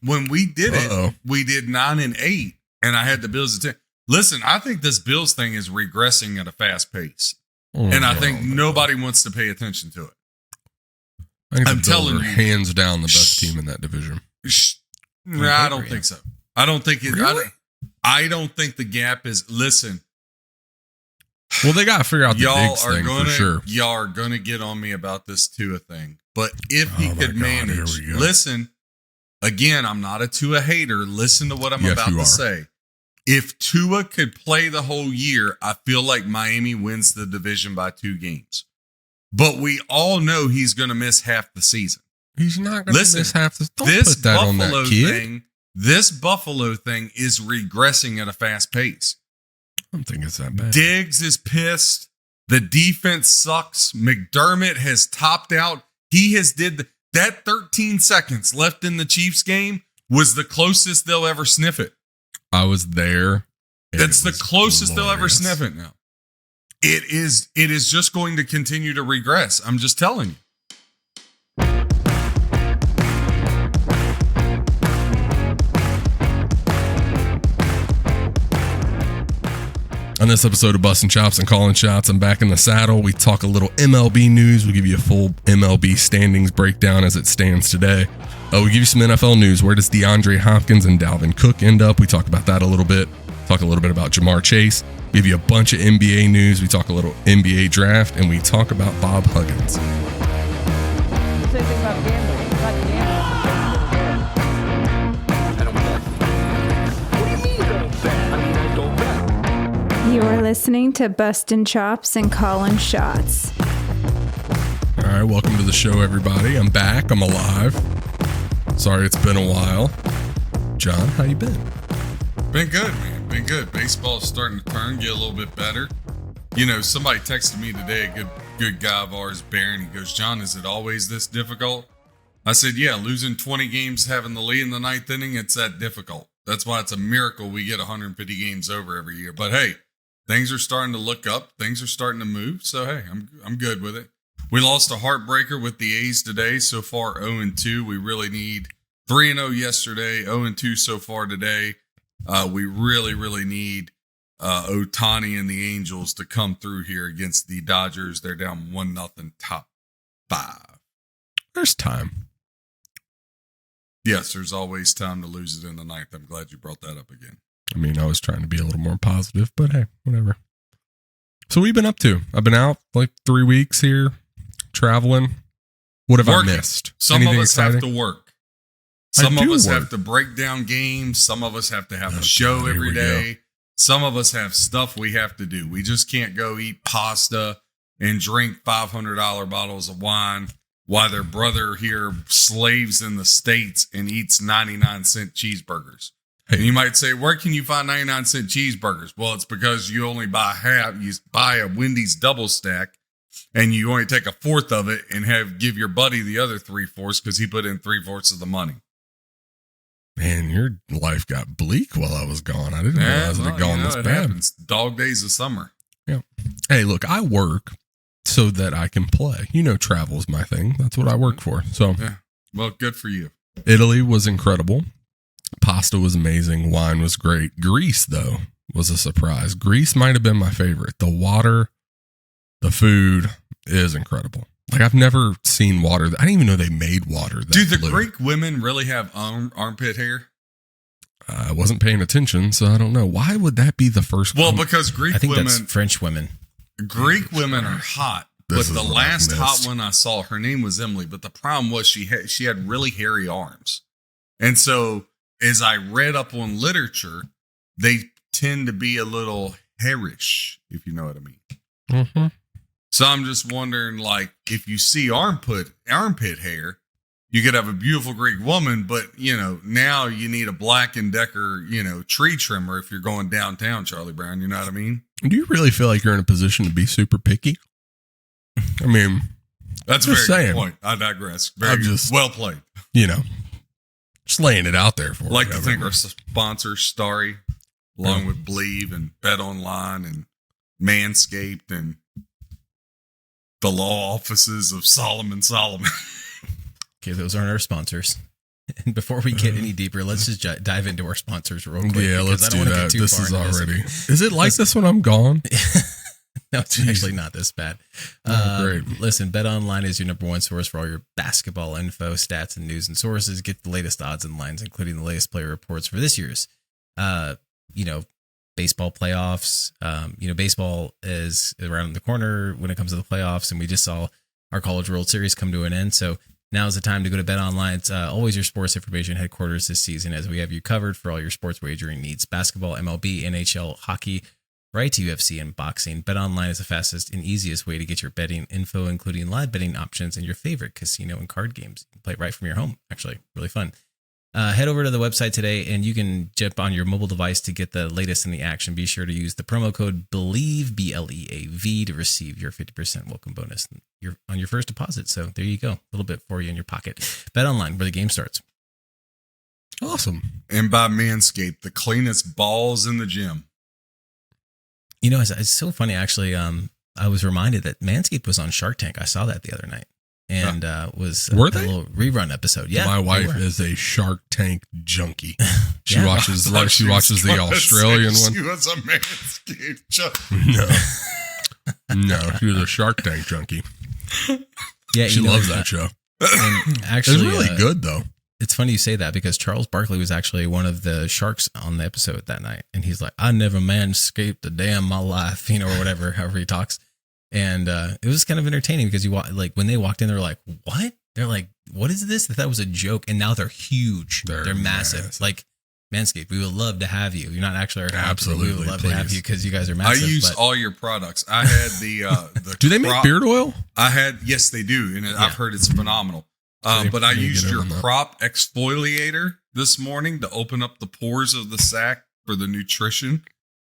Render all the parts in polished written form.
when we did it, we did 9-8, and I had the Bills at 10. Listen, I think this Bills thing is regressing at a fast pace, and I think nobody wants to pay attention to it. I'm telling you, hands down the best team in that division. I don't think so. I don't think it. Really? I don't think the gap is. Listen. Well, they got to figure out the Diggs thing for sure. Y'all are going to get on me about this Tua thing. But if he could manage, listen, again, I'm not a Tua hater. Listen to what I'm about to say. If Tua could play the whole year, I feel like Miami wins the division by 2 games. But we all know he's going to miss half the season. He's not going to miss half the season. This put that Buffalo on that kid. This Buffalo thing is regressing at a fast pace. I don't think it's that bad. Diggs is pissed. The defense sucks. McDermott has topped out. He has did that 13 seconds left in the Chiefs game was the closest they'll ever sniff it. I was there. That's the closest they'll ever sniff it now. It is just going to continue to regress. I'm just telling you. On this episode of Bustin' Chops and Calling Shots, I'm back in the saddle. We talk a little MLB news. We give you a full MLB standings breakdown as it stands today. We give you some NFL news. Where does DeAndre Hopkins and Dalvin Cook end up? We talk about that a little bit. Talk a little bit about Jamar Chase. Give you a bunch of NBA news. We talk a little NBA draft, and we talk about Bob Huggins. Same thing about gambling. It's not gambling. I don't bet. What do you mean you don't bet? I mean, I don't bet. You're listening to Bustin' Chops and Calling Shots. All right, welcome to the show, everybody. I'm back. I'm alive. Sorry it's been a while. John, how you been? Been good, man. Been good. Baseball's starting to turn, get a little bit better. You know, somebody texted me today, a good guy of ours, Barron. He goes, John, is it always this difficult? I said, yeah, losing 20 games, having the lead in the 9th inning, it's that difficult. That's why it's a miracle we get 150 games over every year. But hey, things are starting to look up. Things are starting to move. So, hey, I'm good with it. We lost a heartbreaker with the A's today. So far, 0-2. We really need 3-0 yesterday, 0-2 so far today. We really, really need Ohtani and the Angels to come through here against the Dodgers. They're down 1-0, top 5. There's time. Yes, there's always time to lose it in the 9th. I'm glad you brought that up again. I mean, I was trying to be a little more positive, but hey, whatever. So what have you been up to? I've been out like 3 weeks here, traveling. What have I missed? Some Anything of us exciting? have to work. Some of us have to break down games. Some of us have to have a show every day. Some of us have stuff we have to do. We just can't go eat pasta and drink $500 bottles of wine while their brother here slaves in the States and eats 99-cent cheeseburgers. Hey. And you might say, where can you find 99-cent cheeseburgers? Well, it's because you only buy half. You buy a Wendy's double stack and you only take a fourth of it and give your buddy the other 3/4 because he put in 3/4 of the money. Man, your life got bleak while I was gone. I didn't realize it had gone this bad. Happens. Dog days of summer. Yeah. Hey, look, I work so that I can play. You know, travel's my thing. That's what I work for. So, yeah. Well, good for you. Italy was incredible. Pasta was amazing. Wine was great. Greece, though, was a surprise. Greece might have been my favorite. The water, the food is incredible. Like, I've never seen water. I didn't even know they made water that Do the blue. Greek women really have armpit hair? I wasn't paying attention, so I don't know. Why would that be the first Well, because I think that's French women. Greek women are hot. But the last hot one I saw, her name was Emily. But the problem was she had really hairy arms. And so as I read up on literature, they tend to be a little hairish, if you know what I mean. Mm-hmm. So I'm just wondering, like, if you see armpit hair, you could have a beautiful Greek woman, but, you know, now you need a Black & Decker, you know, tree trimmer if you're going downtown, Charlie Brown. You know what I mean? Do you really feel like you're in a position to be super picky? I mean, that's a very good point. I digress. Well played. You know, just laying it out there for you. I'd like to thank our sponsors, Starry, along with Believe and Bet Online and Manscaped and the law offices of Solomon. Okay, those aren't our sponsors. And before we get any deeper, let's just dive into our sponsors real quick. Yeah, let's do that. This is already. Is it like Listen, this when I'm gone? No, it's actually not this bad. Great. Listen, BetOnline is your number one source for all your basketball info, stats, and news and sources. Get the latest odds and lines, including the latest player reports for this year's, baseball playoffs. Baseball is around the corner when it comes to the playoffs, and we just saw our College World Series come to an end. So now is the time to go to BetOnline. It's always your sports information headquarters this season, as we have you covered for all your sports wagering needs: basketball, MLB, NHL, hockey, right to UFC and boxing. BetOnline is the fastest and easiest way to get your betting info, including live betting options and your favorite casino and card games. You can play it right from your home. Actually, really fun. Head over to the website today, and you can jump on your mobile device to get the latest in the action. Be sure to use the promo code BELIEVE, BLEAV, to receive your 50% welcome bonus on your first deposit. So there you go. A little bit for you in your pocket. BetOnline, where the game starts. Awesome. And by Manscaped, the cleanest balls in the gym. You know, it's so funny, actually. I was reminded that Manscaped was on Shark Tank. I saw that the other night. And was Were a they? little rerun episode. Yeah, My wife is a Shark Tank junkie. She watches the Australian one. She was a Manscaped. No, she was a Shark Tank junkie. Yeah, She loves that show. And actually, It's really good though. It's funny you say that, because Charles Barkley was actually one of the sharks on the episode that night, and he's like, "I never manscaped a day in my life," or whatever, however he talks. And it was kind of entertaining, because when they walked in, they're like, "What?" They're like, "What is this?" They thought it was a joke, and now they're huge. They're massive. Like, Manscaped, we would love to have you. You're not actually our company. Absolutely, We would love please. to have you, because you guys are I massive. use all your products. I had the Do they make beard oil? Yes, they do, and I've heard it's phenomenal. But I Need to used get your on that. crop exfoliator this morning to open up the pores of the sack for the nutrition.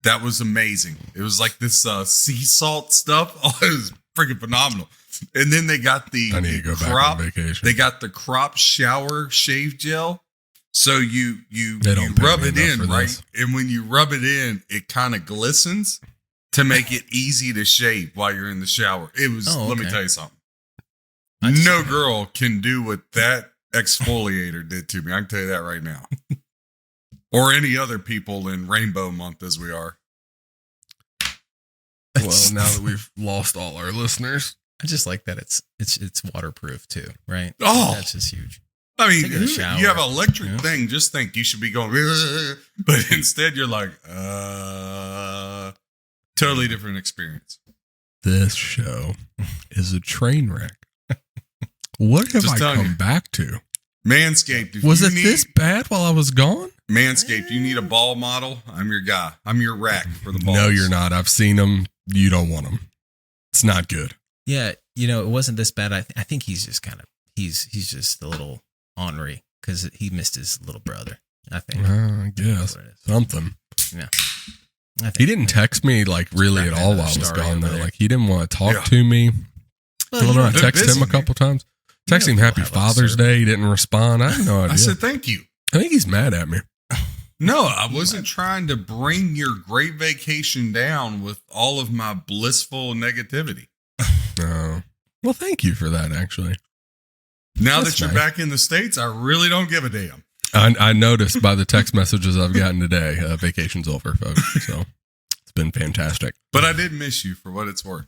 That was amazing. It was like this sea salt stuff. Oh, it was freaking phenomenal. And then they got the I need to go back crop. on vacation. They got the crop shower shave gel. So you They don't pay rub me it enough in, for right? this. And when you rub it in, it kind of glistens to make it easy to shave while you're in the shower. It was, Oh, let me okay. tell you something. I just- No girl can do what that exfoliator did to me. I can tell you that right now. Or any other people in Rainbow Month as we are. Well, now that we've lost all our listeners, I just like that it's waterproof too, right? Oh. That's just huge. I mean, Taking a shower. you have an electric Yeah. thing. Just think you should be going, but instead you're like, totally different experience. this show is a train wreck. What have Just I telling come you. back to? Manscaped. If Was you it this bad while I was gone? Manscaped, you need a ball model. I'm your guy. I'm your rack for the balls. No, you're not. I've seen them. You don't want them. It's not good. Yeah, it wasn't this bad. I think he's just he's just a little ornery, because he missed his little brother. I think. I guess That's what it is. something. Yeah. I think He didn't text me like really at all while I was Starry gone over though. there. Like he didn't want to talk Yeah. to me. Well, I don't know. I they're texted busy, him a couple times. You Texted him know Happy people have Father's service. Day. He didn't respond. I have no idea. I said thank you. I think he's mad at me. No, I wasn't trying to bring your great vacation down with all of my blissful negativity. No. Well, thank you for that. Actually, Now That's that you're nice. back in the States, I really don't give a damn. I noticed by the text messages I've gotten today, vacation's over, folks. So it's been fantastic. But I did miss you for what it's worth.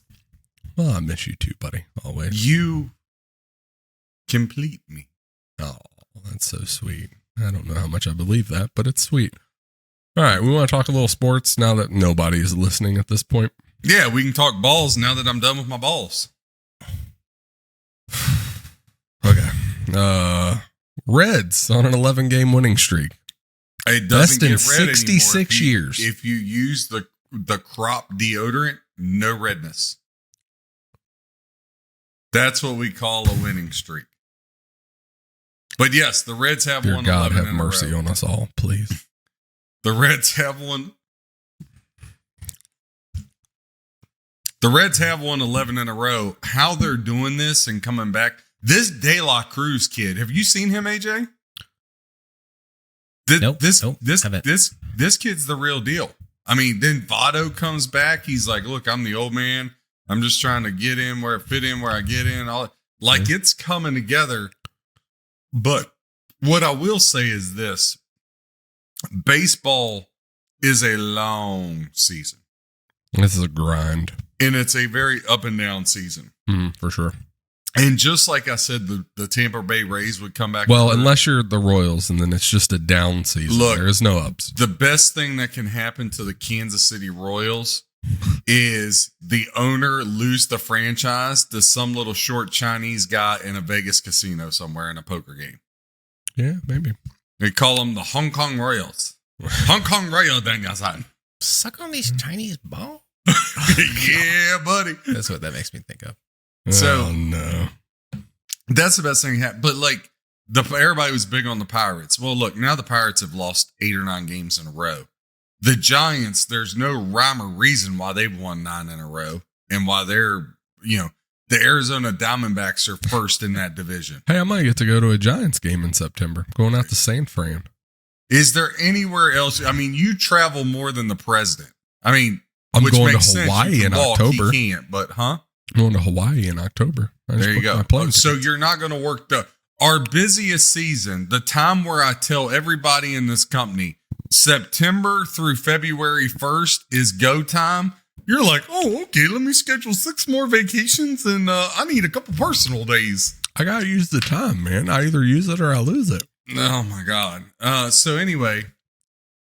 Well, I miss you too, buddy. Always. You complete me. Oh, that's so sweet. I don't know how much I believe that, but it's sweet. All right, we want to talk a little sports now that nobody is listening at this point. Yeah, we can talk balls now that I'm done with my balls. Okay. Reds on an 11-game winning streak. It Best doesn't in get red anymore 66 years. If you use the crop deodorant, no redness. That's what we call a winning streak. But yes, the Reds have Dear won God, 11 have in a mercy row. on us all, please. The Reds have won. The Reds have won 11 in a row. How they're doing this and coming back. This De La Cruz kid, have you seen him, AJ? Nope, haven't. This kid's the real deal. I mean, then Votto comes back. He's like, look, I'm the old man. I'm just trying to get in where I fit in, where I get in. It's coming together. But What I will say is this: baseball is a long season, This is a grind. and it's a very up and down season. For sure. And just like I said, the Tampa Bay Rays would come back. Well, to earth. unless you're the Royals, and then it's just a down season. Look, there is no ups. The best thing that can happen to the Kansas City Royals is the owner lose the franchise to some little short Chinese guy in a Vegas casino somewhere in a poker game. Yeah, maybe. They call them the Hong Kong Royals. Hong Kong Royal, then Suck on these Chinese balls. yeah, buddy. That's what that makes me think of. So- Oh, no. That's the best thing that happened. But like everybody was big on the Pirates. Well, look, now the Pirates have lost 8 or 9 games in a row. The Giants, there's no rhyme or reason why they've won 9 in a row and why they're, the Arizona Diamondbacks are first in that division. Hey, I might get to go to a Giants game in September. Going out to San Fran. Is there anywhere else? I mean, you travel more than the president. I mean, I'm which going to makes sense. Hawaii You in can walk, October. He can't, but I'm going to Hawaii in October. I just There you booked go. my plane So tickets. you're not going to work our busiest season, the time where I tell everybody in this company, September through February 1st is go time. You're like, oh, okay, let me schedule 6 more vacations and I need a couple personal days. I got to use the time, man. I either use it or I lose it. Oh my God. So anyway,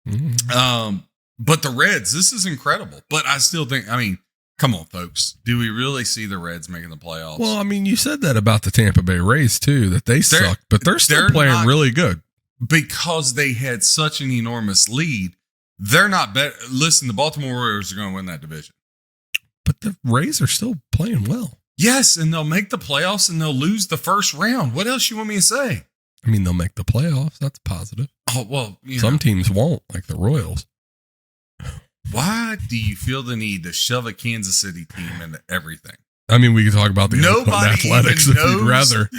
Mhm. but the Reds, this is incredible. But I still think, come on, folks. Do we really see the Reds making the playoffs? Well, I mean, you said that about the Tampa Bay Rays, too, that they suck, but they're still they're playing not- really good. because they had such an enormous lead. They're not better. Listen, the Baltimore Orioles are going to win that division. But the Rays are still playing well. Yes, and they'll make the playoffs and they'll lose the first round. What else you want me to say? I mean, they'll make the playoffs. That's positive. Oh, well, Some teams won't, like the Royals. why do you feel the need to shove a Kansas City team into everything? I mean, we can talk about the Oakland Nobody Athletics even if you'd knows. rather.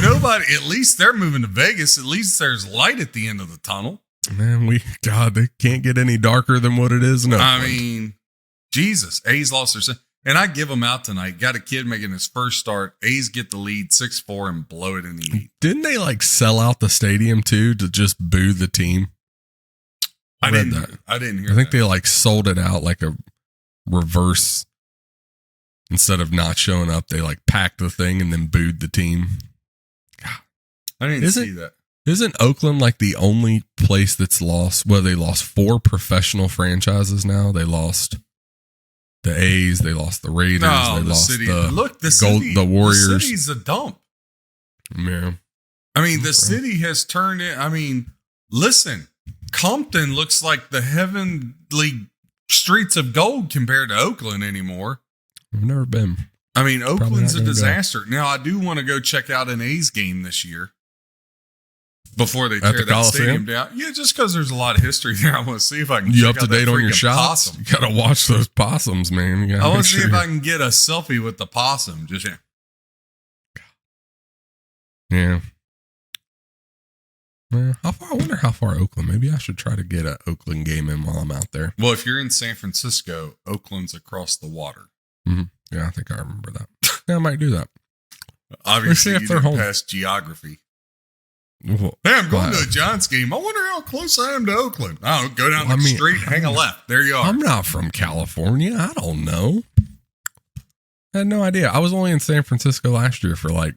Nobody, at least they're moving to Vegas. At least there's light at the end of the tunnel. Man, they can't get any darker than what it is now. I mean, Jesus, A's lost their son. And I give them out tonight. Got a kid making his first start. A's get the lead 6-4 and blow it in the 8th. Didn't they like sell out the stadium too to just boo the team? I read didn't that. I didn't hear I think that. they like sold it out like a reverse. Instead of not showing up, they like packed the thing and then booed the team. I didn't Isn't- see that. Isn't Oakland like the only place that's lost? Well, they lost 4 professional franchises now. They lost the A's, they lost the Raiders, No, they the lost city. the Look, the Gold- city. the Warriors. The city's a dump. Yeah. I mean, the Okay. city has turned it. I mean, listen, Compton looks like the heavenly streets of gold compared to Oakland anymore. I've never been. I mean, Probably Oakland's not a gonna go. disaster. Now, I do want to go check out an A's game this year before they At tear the that Coliseum? stadium down. Yeah, just because there's a lot of history there. I want to see if I can. You check up to out that date on your freaking shots? possum. You gotta watch those possums, man. You gotta I want make to see sure if you're- I can get a selfie with the possum. Just Yeah. Yeah. I wonder how far Oakland. Maybe I should try to get an Oakland game in while I'm out there. well, if you're in San Francisco, Oakland's across the water. Yeah, I think I remember that. Yeah, I might do that. Obviously, if you they're didn't home. pass geography. Well, Hey, I'm going Wow. to a Giants game. I wonder how close I am to Oakland. I don't go down Well, the I mean, street, hang a left. There you are. I'm not from California. I don't know. I had no idea. I was only in San Francisco last year for like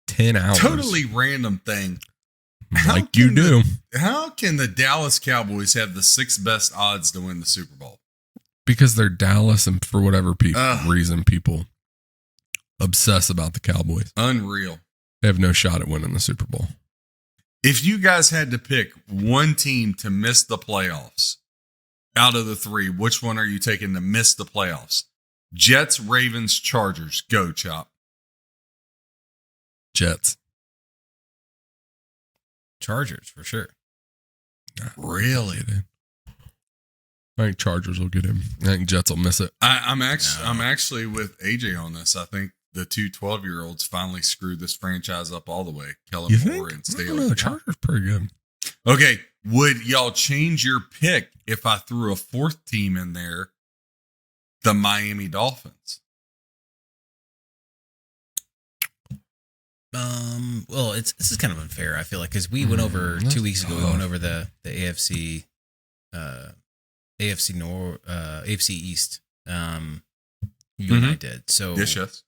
10 hours. Totally random thing. How Like you can do. How can the Dallas Cowboys have the 6th best odds to win the Super Bowl? Because they're Dallas, and for whatever Ugh. reason, people obsess about the Cowboys. Unreal. They have no shot at winning the Super Bowl. If you guys had to pick one team to miss the playoffs out of the 3, which one are you taking to miss the playoffs? Jets, Ravens, Chargers. Go, Chop. Jets. Chargers for sure. Really? I think Chargers will get him. I think Jets will miss it. I'm actually with AJ on this. I think the 2 12-year-olds finally screwed this franchise up all the way. Kellen You Moore think? and I don't Staley. know. The Chargers pretty good. Okay, would y'all change your pick if I threw a 4th team in there, the Miami Dolphins? Well, this is kind of unfair. I feel like because we went over 2 weeks ago. We went over the AFC, AFC East. You and I did. So yes.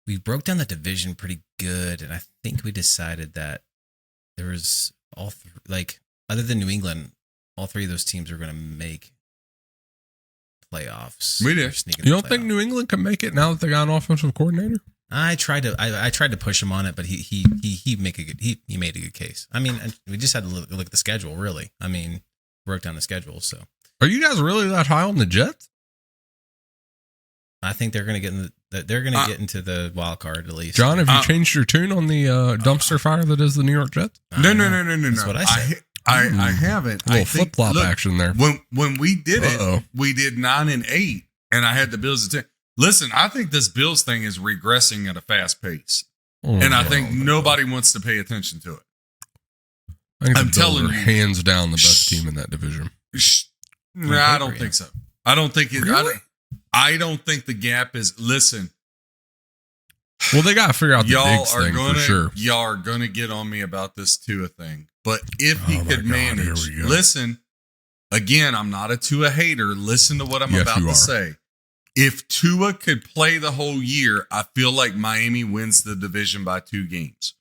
We broke down the division pretty good, and I think we decided that there was other than New England, all three of those teams are going to make playoffs. We did. You don't think New England can make it now that they got an offensive coordinator? I tried to push him on it, but he made a good case. I mean, we just had to look at the schedule. Really, I mean, broke down the schedule. So, are you guys really that high on the Jets? I think they're going to get into the wild card at least. John, have you changed your tune on the dumpster fire that is the New York Jets? No. That's what I said. I haven't. A little flip flop action there. When we did it, we did 9 and 8, and I had the Bills at 10. Listen, I think this Bills thing is regressing at a fast pace, and I think nobody wants to pay attention to it. I'm telling you, hands down the best team in that division. No, I don't think so. I don't think it. Really? I don't think the gap is. Listen. Well, they got to figure out the Diggs thing for sure. Y'all are gonna get on me about this Tua thing, but if he could manage, listen. Again, I'm not a Tua hater. Listen to what I'm about to say. If Tua could play the whole year, I feel like Miami wins the division by 2 games.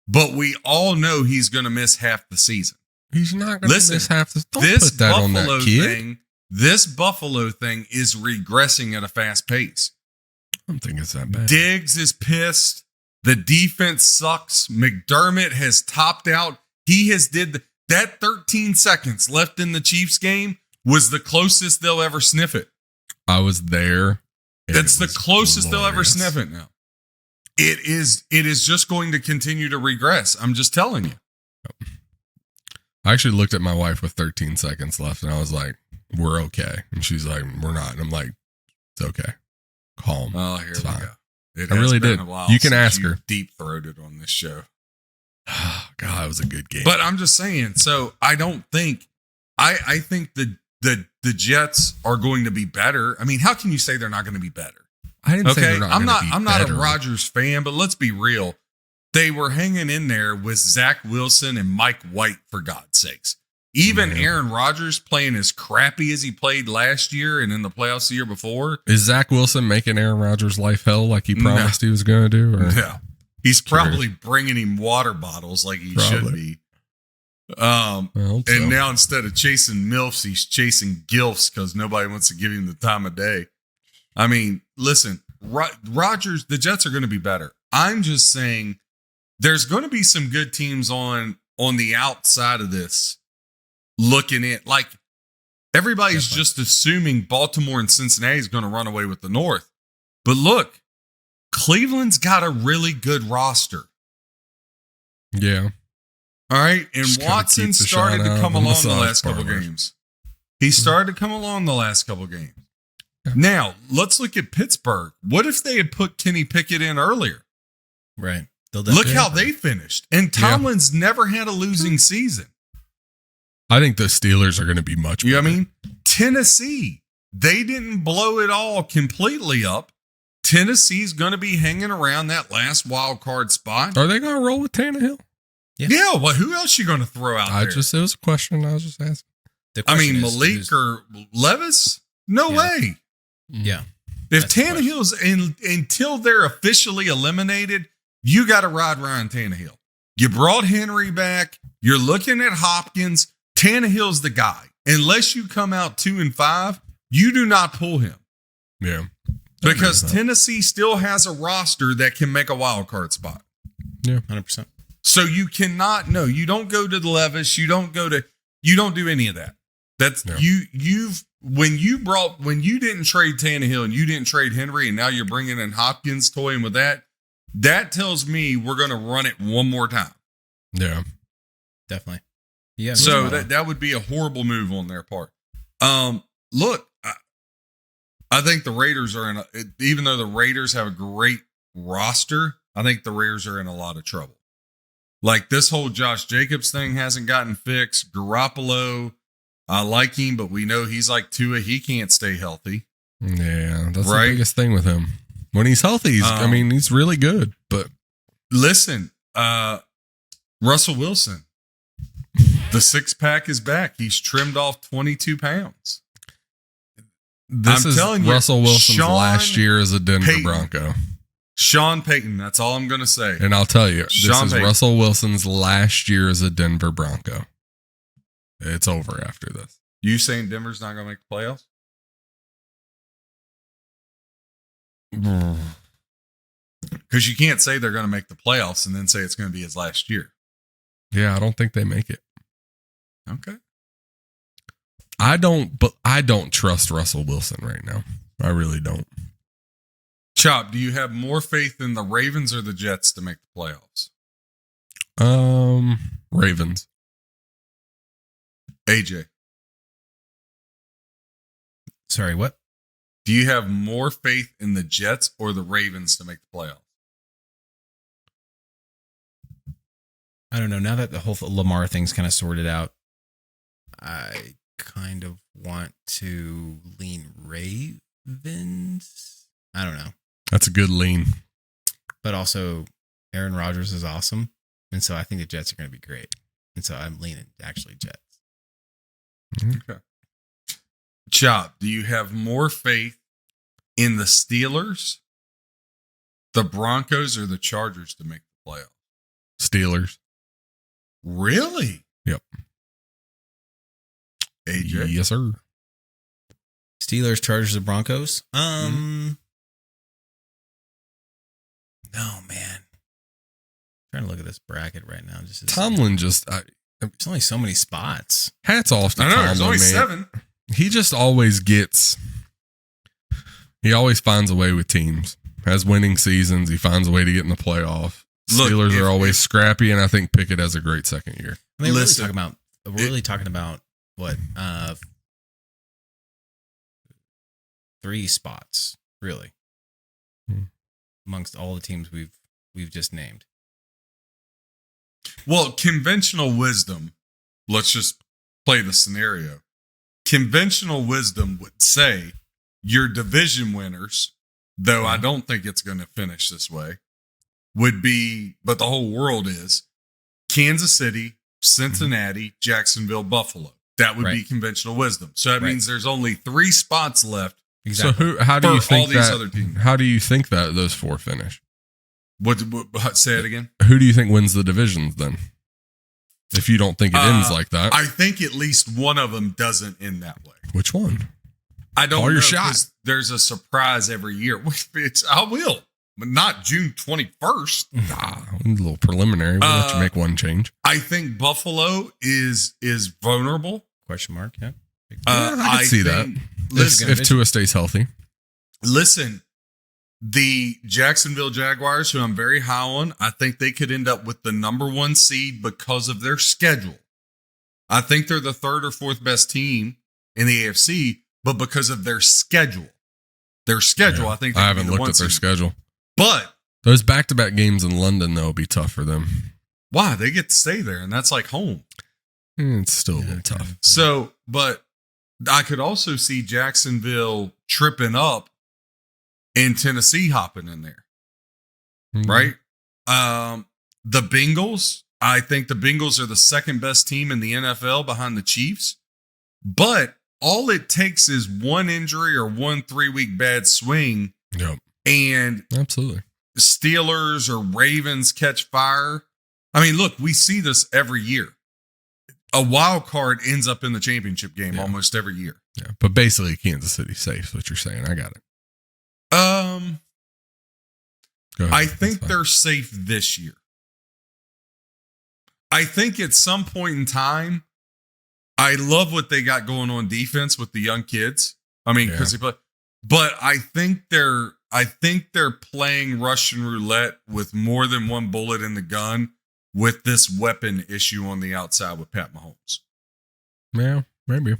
But we all know he's going to miss half the season. He's not going to miss half the season. This Buffalo thing, this Buffalo thing is regressing at a fast pace. I don't think it's that bad. Diggs is pissed. The defense sucks. McDermott has topped out. He has that 13 seconds left in the Chiefs game was the closest they'll ever sniff it. I was there. That's the closest they'll ever sniff it now. It is just going to continue to regress. I'm just telling you. I actually looked at my wife with 13 seconds left and I was like, we're okay. And she's like, we're not. And I'm like, it's okay. Calm. Oh, here we go. I really did. You can ask her. Deep-throated on this show. God, it was a good game. But I'm just saying, so I don't think, I think the Jets are going to be better. I mean, how can you say they're not going to be better? I didn't say they're not going to be better. I'm not a Rodgers fan, but let's be real. They were hanging in there with Zach Wilson and Mike White, for God's sakes. Even Aaron Rodgers playing as crappy as he played last year and in the playoffs the year before. Is Zach Wilson making Aaron Rodgers' life hell like he promised he was going to do? Or? No. He's probably bringing him water bottles like he should be. And now instead of chasing MILFs, he's chasing GILFs because nobody wants to give him the time of day. I mean, listen, Rodgers, the Jets are going to be better. I'm just saying there's going to be some good teams on the outside of this looking at, like, everybody's just assuming Baltimore and Cincinnati is going to run away with the North. But look, Cleveland's got a really good roster. Yeah. All right. And Watson started to come along the last couple games. He started to come along the last couple games. Now, let's look at Pittsburgh. What if they had put Kenny Pickett in earlier? Right. Look how they finished. And Tomlin's never had a losing season. I think the Steelers are going to be much better. You know what I mean? Tennessee, they didn't blow it all completely up. Tennessee's going to be hanging around that last wild card spot. Are they going to roll with Tannehill? Yeah. Well, who else you going to throw out there? It was a question I was just asking. I mean, Malik or Levis? No way. Yeah. If Tannehill's until they're officially eliminated, you got to ride Ryan Tannehill. You brought Henry back. You're looking at Hopkins. Tannehill's the guy. Unless you come out 2-5, you do not pull him. Yeah. Because Tennessee still has a roster that can make a wild card spot. Yeah. 100%. So you cannot, no, you don't go to the Levis. You don't do any of that. That's when you didn't trade Tannehill and you didn't trade Henry and now you're bringing in Hopkins toying with that tells me we're going to run it one more time. Yeah. Definitely. Yeah. So that would be a horrible move on their part. Look, I think the Raiders are even though the Raiders have a great roster, I think the Raiders are in a lot of trouble. Like this whole Josh Jacobs thing hasn't gotten fixed. Garoppolo, I like him, but we know he's like Tua. He can't stay healthy. Yeah, that's the biggest thing with him. When he's healthy, he's really good. But Listen, Russell Wilson, the 6-pack is back. He's trimmed off 22 pounds. This is telling you, Russell Wilson's Sean last year as a Denver Payton. Bronco. Sean Payton, that's all I'm going to say. And I'll tell you, this Sean is Payton. Russell Wilson's last year as a Denver Bronco. It's over after this. You saying Denver's not going to make the playoffs? Because you can't say they're going to make the playoffs and then say it's going to be his last year. Yeah, I don't think they make it. Okay. I don't trust Russell Wilson right now. I really don't. Chop, do you have more faith in the Ravens or the Jets to make the playoffs? Ravens. AJ, Sorry, what? do you have more faith in the Jets or the Ravens to make the playoffs? I don't know. Now that the whole Lamar thing's kind of sorted out, I kind of want to lean Ravens. I don't know. That's a good lean. But also, Aaron Rodgers is awesome. And so I think the Jets are going to be great. And so I'm leaning actually Jets. Okay. Chop, do you have more faith in the Steelers, the Broncos, or the Chargers to make the playoffs? Steelers. Really? Yep. AJ? Yes, sir. Steelers, Chargers, or Broncos? No, man. Trying to look at this bracket right now. Just to see. Tomlin just There's only so many spots. hats off to I know, Tomlin, there's only man. 7. He just always finds a way with teams. Has winning seasons. He finds a way to get in the playoff. Look, Steelers if- are always scrappy, and I think Pickett has a great second year. I mean, Listen, we're really talking about what? 3 spots, really. Amongst all the teams we've just named. Well, conventional wisdom, let's just play the scenario. Conventional wisdom would say your division winners, though I don't think it's going to finish this way, would be, but the whole world is Kansas City, Cincinnati, Jacksonville, Buffalo. That would be Right. conventional wisdom. So that Right. means there's only 3 spots left. Exactly. So how do For you think all these that? other teams. How do you think that those 4 finish? What say it again? Who do you think wins the divisions then? If you don't think it ends like that, I think at least one of them doesn't end that way. which one? I don't Call know your shot. 'cause there's a surprise every year. I will, but not June 21st. Nah, a little preliminary. We'll let you make one change. I think Buffalo is vulnerable. Question mark, yeah. I could see that. Listen, If Tua stays healthy. listen, the Jacksonville Jaguars, who I'm very high on, I think they could end up with the number 1 seed because of their schedule. I think they're the 3rd or 4th best team in the AFC, but because of their schedule. Yeah. I think I haven't looked at their seed. schedule. But Those back-to-back games in London, though, will be tough for them. why? They get to stay there, and that's like home. It's still a little tough. So, but I could also see Jacksonville tripping up and Tennessee hopping in there, right? The Bengals, I think the Bengals are the 2nd best team in the NFL behind the Chiefs, but all it takes is one injury or one 3-week bad swing, Yep, and absolutely. Steelers or Ravens catch fire. I mean, look, we see this every year. A wild card ends up in the championship game almost every year. Yeah, but basically, Kansas City safe is what you're saying. I got it. Go ahead. I That's think fine. they're safe this year. I think at some point in time, I love what they got going on defense with the young kids. I mean, because they play, but I think they're playing Russian roulette with more than one bullet in the gun with this weapon issue on the outside with Pat Mahomes. Yeah, maybe.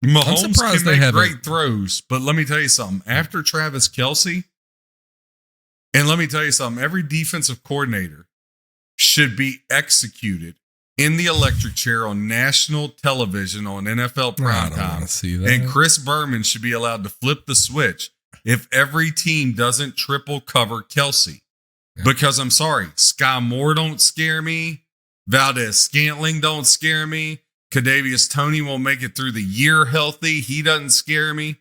Mahomes surprised can they make haven't- great throws, but let me tell you something. After Travis Kelce, and let me tell you something, every defensive coordinator should be executed in the electric chair on national television on NFL I don't want primetime. to see that. And Chris Berman should be allowed to flip the switch if every team doesn't triple cover Kelce. Because I'm sorry, Sky Moore don't scare me. Valdez Scantling don't scare me. Kadarius Toney won't make it through the year healthy. He doesn't scare me.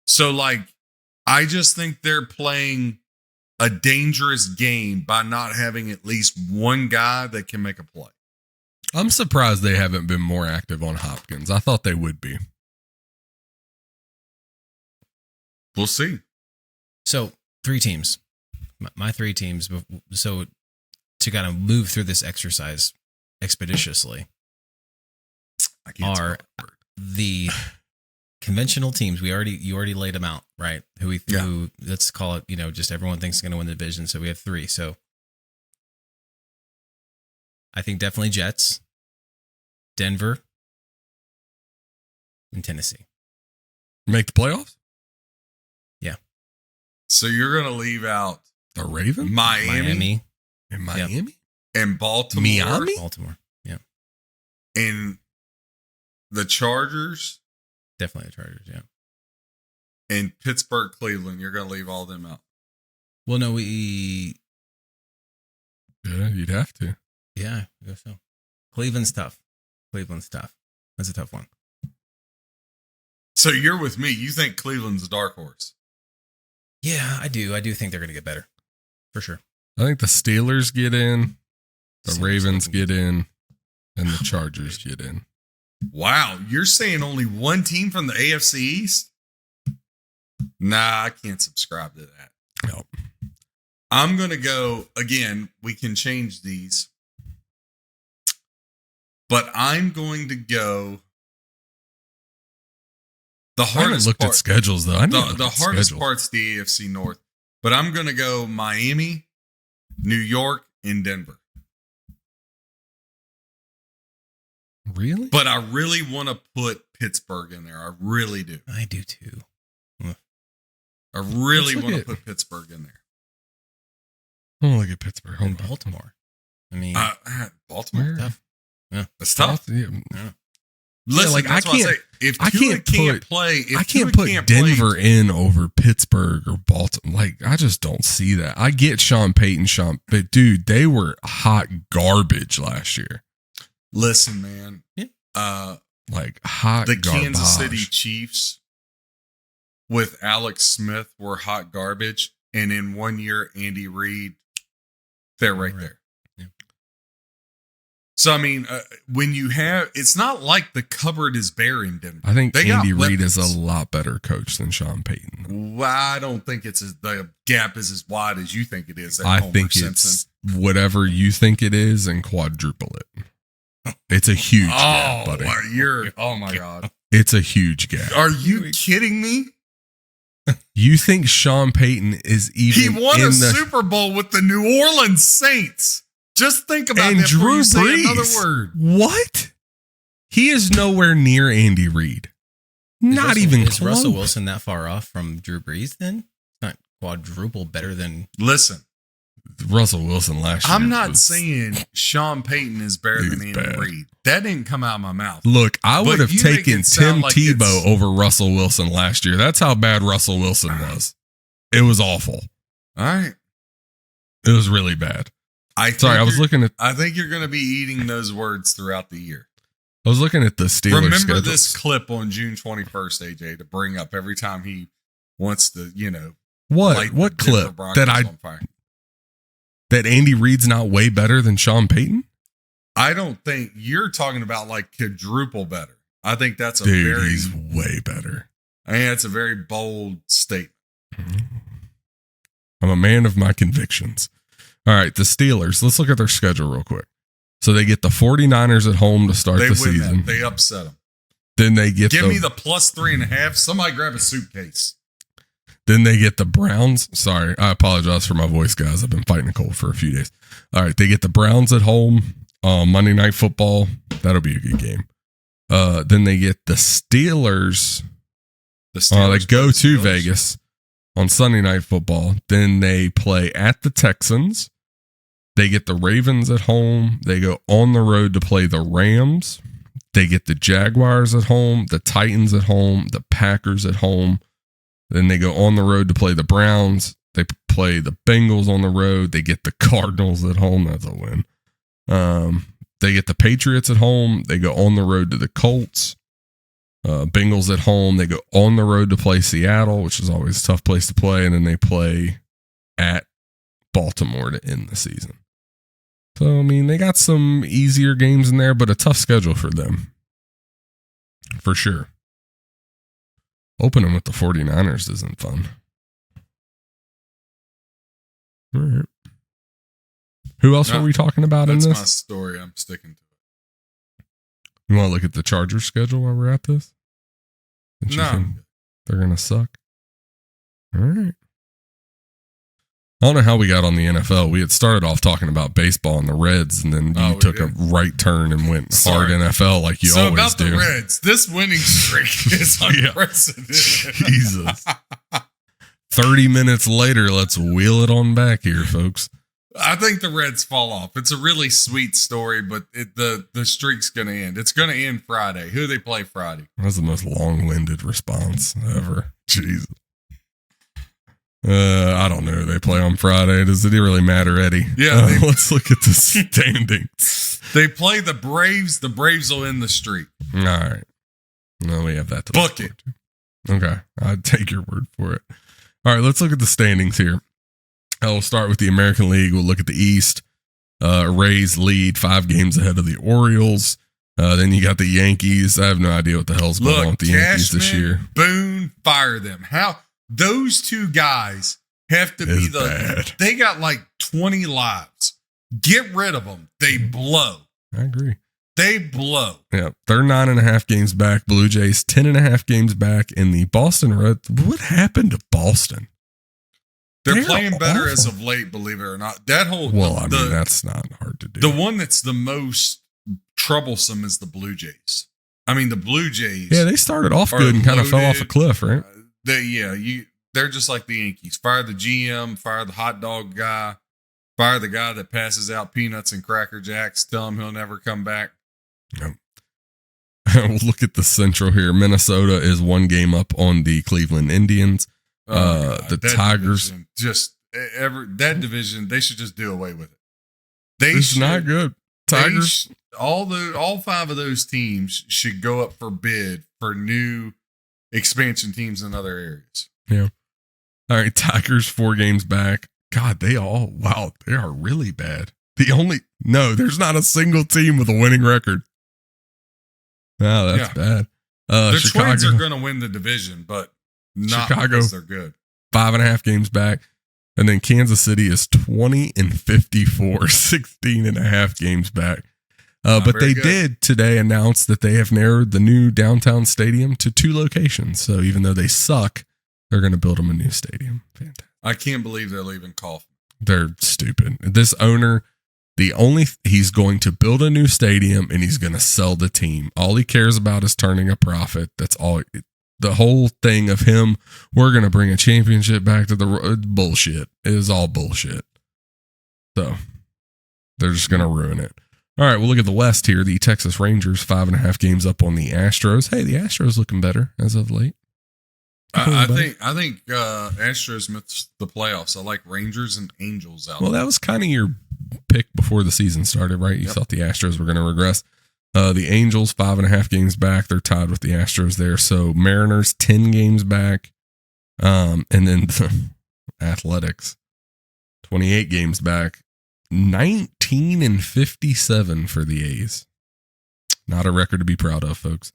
So, like, I just think they're playing a dangerous game by not having at least one guy that can make a play. I'm surprised they haven't been more active on Hopkins. I thought they would be. We'll see. So 3 teams, my 3 teams. So to kind of move through this exercise expeditiously I can't are spell the word. the conventional teams. You already laid them out, right? Who let's call it, just everyone thinks is going to win the division. So we have 3. So I think definitely Jets, Denver, and Tennessee. Make the playoffs? So you're going to leave out The Ravens? Miami In Miami? and Baltimore. Miami? Baltimore. Yeah. And the Chargers Definitely the Chargers. Yeah. and Pittsburgh, Cleveland. You're going to leave all them out. Well, no, Yeah, you'd have to. I guess so. Cleveland's tough. That's a tough one. So you're with me. You think Cleveland's a dark horse. Yeah, I do. I do think they're going to get better. For sure. I think the Steelers get in, the Steelers Ravens looking get in, and the Chargers get in. Wow. You're saying only one team from the AFC East? Nah, I can't subscribe to that. No. I'm going to go, again, we can change these. But I'm going to go. The I haven't hardest looked part, at schedules, though. I need to look the at hardest schedules. part's the AFC North. But I'm going to go Miami, New York, and Denver. Really? But I really want to put Pittsburgh in there. I really do. I do too. I really Let's look want to at- put Pittsburgh in there. Oh, look at Pittsburgh. Hold And on. Baltimore. I mean, Baltimore? tough. That's tough. Yeah. Listen, like, that's I why can't- say, if I Tua can't can't put- play, if I can't Tua put play- Denver in over Pittsburgh or Baltimore. Like, I just don't see that. I get Sean Payton, but dude, they were hot garbage last year. Listen, man. Yeah. Like, hot The garbage. Kansas City Chiefs with Alex Smith were hot garbage, and in 1 year, Andy Reid, they're right there. Yeah. So I mean, when you have, it's not like the cupboard is bare in Denver. I think They got Andy Reid is weapons. a lot better coach than Sean Payton. Well, I don't think the gap is as wide as you think it is. At I Homer think Simpson. it's whatever you think it is and quadruple it. It's a huge gap, buddy. Oh my God. It's a huge gap. Are you kidding me? You think Sean Payton is He even won in a the Super Bowl with the New Orleans Saints. Just think about and that before Drew you say Brees? another word. What? He is nowhere near Andy Reid. Not even Is close. Russell Wilson that far off from Drew Brees then? It's not quadruple better than. Listen, Russell Wilson last year. I'm not was- saying Sean Payton is better than He's Andy bad. Reid. That didn't come out of my mouth. Look, I But would have you make taken it sound Tim like Tebow it's- over Russell Wilson last year. That's how bad Russell Wilson was. It was awful. All right. It was really bad. Sorry, I was looking at I think you're going to be eating those words throughout the year. the Steelers Remember schedules. this clip on June 21st, AJ, to bring up every time he wants to, What? light What the Denver clip Broncos on fire. that Andy Reid's not way better than Sean Payton? I don't think you're talking about like quadruple better. I think that's Dude, he's way better. that's a very bold statement. I'm a man of my convictions. All right, the Steelers. Let's look at their schedule real quick. So they get the 49ers at home to start They the win season. that. They upset them. Then they get Give me the +3.5. Somebody grab a suitcase. Then they get the Browns. Sorry, I apologize for my voice, guys. I've been fighting a cold for a few days. All right, they get the Browns at home. Monday Night Football. That'll be a good game. Then they get the Steelers. The They Steelers go play the to Steelers. Vegas on Sunday Night Football. Then they play at the Texans. They get the Ravens at home. They go on the road to play the Rams. They get the Jaguars at home, the Titans at home, the Packers at home. Then they go on the road to play the Browns, They play the Bengals on the road. They get the Cardinals at home. That's a win. They get the Patriots at home. They go on the road to the Colts. Bengals at home. They go on the road to play Seattle, which is always a tough place to play. And then they play at Baltimore to end the season. So, I mean, they got some easier games in there, but a tough schedule for them. For sure. Opening with the 49ers isn't fun. All right. Who else are we talking about in this? That's my story. I'm sticking to it. You want to look at the Chargers schedule while we're at this? No. They're going to suck. All right. I don't know how we got on the NFL. We had started off talking about baseball and the Reds, and then you took a right turn and went hard NFL like you always about do. The Reds, this winning streak is unprecedented. Jesus. 30 minutes later, let's wheel it on back here, folks. I think the Reds fall off. It's a really sweet story, but the streak's going to end. It's going to end Friday. Who do they play Friday? That's the most long-winded response ever. Jesus. I don't know. They play on Friday. Does it really matter, Eddie? Yeah. Let's look at the standings. They play the Braves. The Braves will end the streak. All right. No, we have that to book look it. Forward to. Okay. I'd take your word for it. All right. Let's look at the standings here. We'll start with the American League. We'll look at the East. Rays lead 5 games ahead of the Orioles. Then you got the Yankees. I have no idea what the hell's going on with the Yankees this year. Boone, fire them. How those two guys have to be bad. They got like 20 lives. Get rid of them. They blow. I agree. They blow. Yeah, they're 9.5 games back. Blue Jays 10.5 games back. In the Boston Reds, what happened to Boston? They're playing better as of late, believe it or not. That whole that's not hard to do. The one that's the most troublesome is the Blue Jays. I mean, the Blue Jays. Yeah, they started off good and kind of fell off a cliff, right? They're just like the Yankees. Fire the GM, fire the hot dog guy, fire the guy that passes out peanuts and Cracker Jacks, tell him he'll never come back. Yep. We'll look at the Central here. Minnesota is 1 game up on the Cleveland Indians. The Tigers that division, they should just do away with it. It's not good. Tigers, all 5 of those teams should go up for bid for new expansion teams in other areas. Yeah. All right. Tigers 4 games back. God, they are really bad. There's not a single team with a winning record. Wow, that's bad. The Twins are going to win the division, but not because they're good. 5.5 games back. And then Kansas City is 20-54, 16.5 games back. But they did today announce that they have narrowed the new downtown stadium to 2 locations. So even though they suck, they're going to build them a new stadium. Fantastic. I can't believe they're leaving Kauffman. They're stupid. This owner, he's going to build a new stadium and he's going to sell the team. All he cares about is turning a profit. That's all. The whole thing of him, we're going to bring a championship back to the bullshit. It is all bullshit. So they're just going to ruin it. All right, we'll look at the West here. The Texas Rangers, 5.5 games up on the Astros. Hey, the Astros looking better as of late. I think Astros missed the playoffs. I like Rangers and Angels out. Well, that was kind of your pick before the season started, right? You thought the Astros were going to regress. The Angels, 5.5 games back. They're tied with the Astros there. So Mariners, 10 games back. And then the Athletics, 28 games back. 19-57 for the A's. Not a record to be proud of, folks.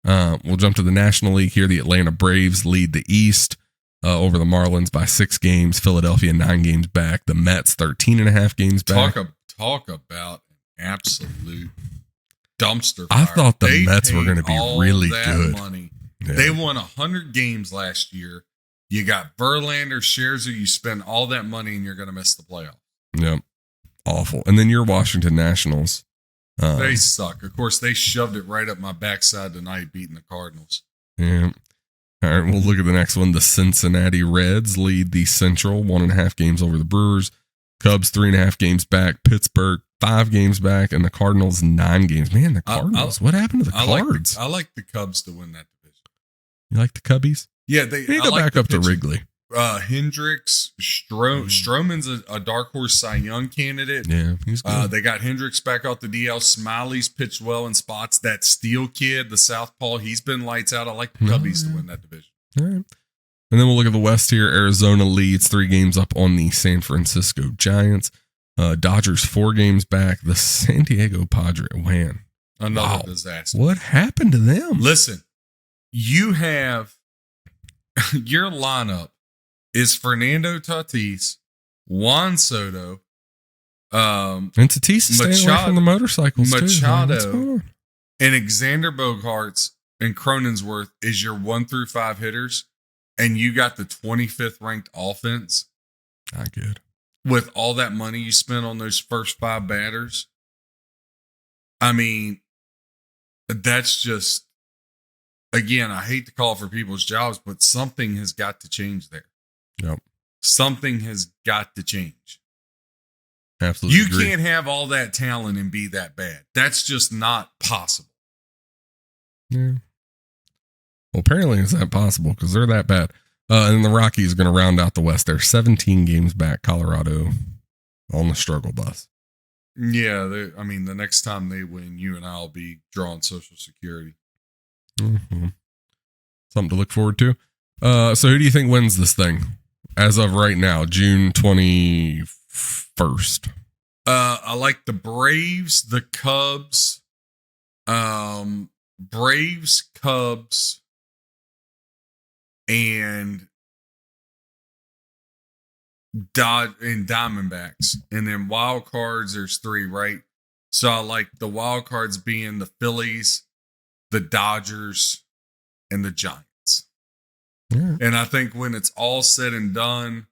We'll jump to the National League here. The Atlanta Braves lead the East over the Marlins by 6 games. Philadelphia, 9 games back. The Mets, 13.5 games back. Talk about absolute dumpster fire. I thought the Mets were going to be really good. Money. Yeah. They won 100 games last year. You got Verlander, Scherzer. You spend all that money and you're going to miss the playoffs. Yep. Awful. And then your Washington Nationals. They suck. Of course, they shoved it right up my backside tonight, beating the Cardinals. Yeah. All right, we'll look at the next one. The Cincinnati Reds lead the Central, 1.5 games over the Brewers. Cubs, 3.5 games back. Pittsburgh, 5 games back. And the Cardinals, 9 games. Man, the Cardinals. What happened to the Cards? I like the Cubs to win that division. You like the Cubbies? Yeah. They go back up to Wrigley. Hendricks, Stroman's a dark horse Cy Young candidate. Yeah, he's good. They got Hendricks back off the DL. Smiley's pitched well in spots. That Steele kid, the southpaw, he's been lights out. I like the Cubbies to win that division. All right. And then we'll look at the West here. Arizona leads 3 games up on the San Francisco Giants. Dodgers 4 games back. The San Diego Padres, man. Another disaster. What happened to them? Listen, you have your lineup is Fernando Tatis, Juan Soto, And Tatis is staying away from the motorcycles Machado, too. and Alexander Bogaerts and Cronensworth is your 1 through 5 hitters, and you got the 25th ranked offense. Not good. With all that money you spent on those first 5 batters. I mean, that's just, again, I hate to call for people's jobs, but something has got to change there. Yep. Something has got to change. Absolutely. You agree. can't have all that talent and be that bad. That's just not possible. Yeah. Well, apparently it's that possible because they're that bad. And the Rockies are going to round out the West. They're 17 games back. Colorado on the struggle bus. Yeah, I mean, the next time they win, you and I will be drawing Social Security. Mm-hmm. Something to look forward to. So who do you think wins this thing as of right now, June 21st? I like the Braves, the Cubs, Braves, Cubs, and Diamondbacks. And then wild cards, there's 3, right? So I like the wild cards being the Phillies, the Dodgers, and the Giants. Yeah. And I think when it's all said and done,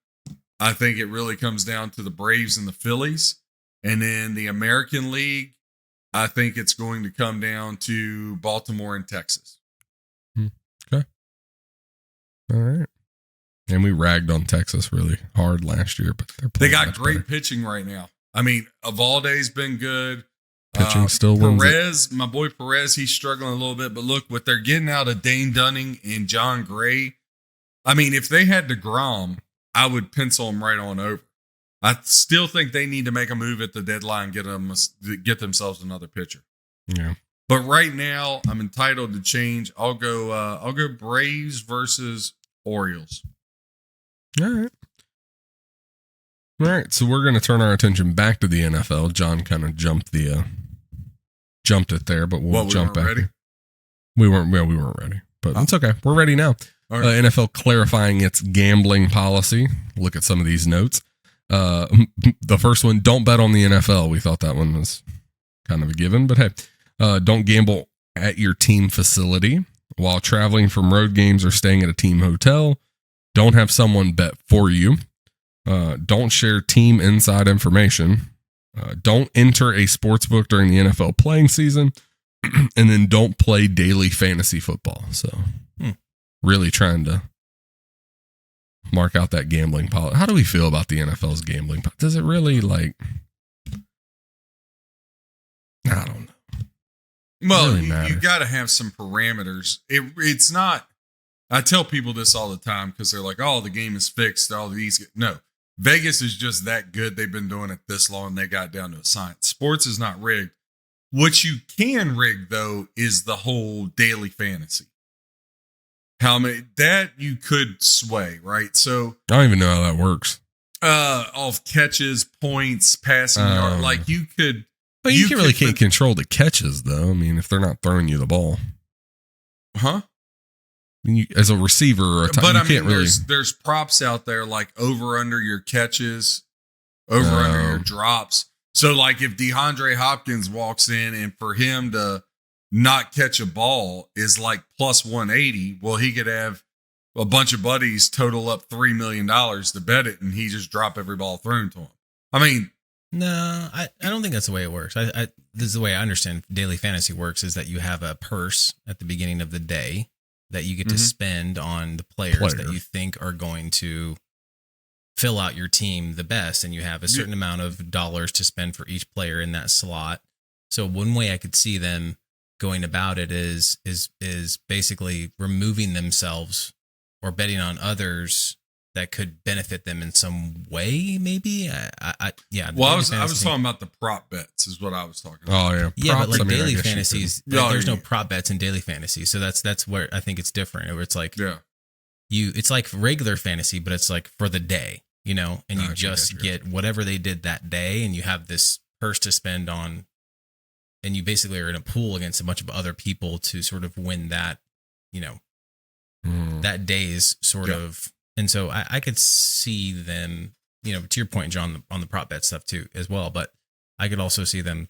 I think it really comes down to the Braves and the Phillies. And then the American League, I think it's going to come down to Baltimore and Texas. Okay. All right. And we ragged on Texas really hard last year, but they got great pitching right now. I mean, Evaldi's been good. Pitching still wins. Perez, my boy Perez, he's struggling a little bit. But look, what they're getting out of Dane Dunning and John Gray. I mean, if they had DeGrom, I would pencil them right on over. I still think they need to make a move at the deadline, get themselves another pitcher. Yeah. But right now, I'm entitled to change. I'll go Braves versus Orioles. All right. All right. So we're going to turn our attention back to the NFL. John kind of jumped it there, but we'll jump back. Ready? We weren't ready, but it's okay. We're ready now. All right. NFL clarifying its gambling policy. Look at some of these notes. The first one, don't bet on the NFL. We thought that one was kind of a given, but hey, don't gamble at your team facility while traveling from road games or staying at a team hotel. Don't have someone bet for you. Don't share team inside information. Don't enter a sports book during the NFL playing season. And then don't play daily fantasy football. So really trying to mark out that gambling policy. How do we feel about the NFL's gambling? Does it really I don't know. Well, really you got to have some parameters. It's not. I tell people this all the time because they're like, "Oh, the game is fixed." All these, no. Vegas is just that good. They've been doing it this long. They got down to a science. Sports is not rigged. What you can rig though is the whole daily fantasy. How many that you could sway, right? So I don't even know how that works. Off catches, points, passing yard, like you could. But you can't control the catches, though. I mean, if they're not throwing you the ball, huh? I mean, as a receiver or a but you I mean, can't really. There's props out there like over under your catches, over under your drops. So, like if DeAndre Hopkins walks in and for him to not catch a ball is like plus 180, well, he could have a bunch of buddies total up $3 million to bet it, and he just drop every ball thrown to him. I mean. No, I don't think that's the way it works. This is the way I understand daily fantasy works is that you have a purse at the beginning of the day that you get to spend on the players that you think are going to fill out your team the best. And you have a certain amount of dollars to spend for each player in that slot. So one way I could see them going about it is basically removing themselves or betting on others that could benefit them in some way. Maybe yeah. Well, I was talking about the prop bets is what I was talking about. Oh yeah, Yeah, Props, but like I mean, I daily guess you fantasies, could- like, there's Yeah, no yeah. prop bets in daily fantasy. So that's where I think it's different. Where it's like Yeah. it's like regular fantasy, but it's like for the day, and you Gotcha, just gotcha, get whatever they did that day, and you have this purse to spend on, and you basically are in a pool against a bunch of other people to sort of win that, Mm. that day's sort Yeah. of. And so I could see them, to your point, John, on the prop bet stuff too, as well. But I could also see them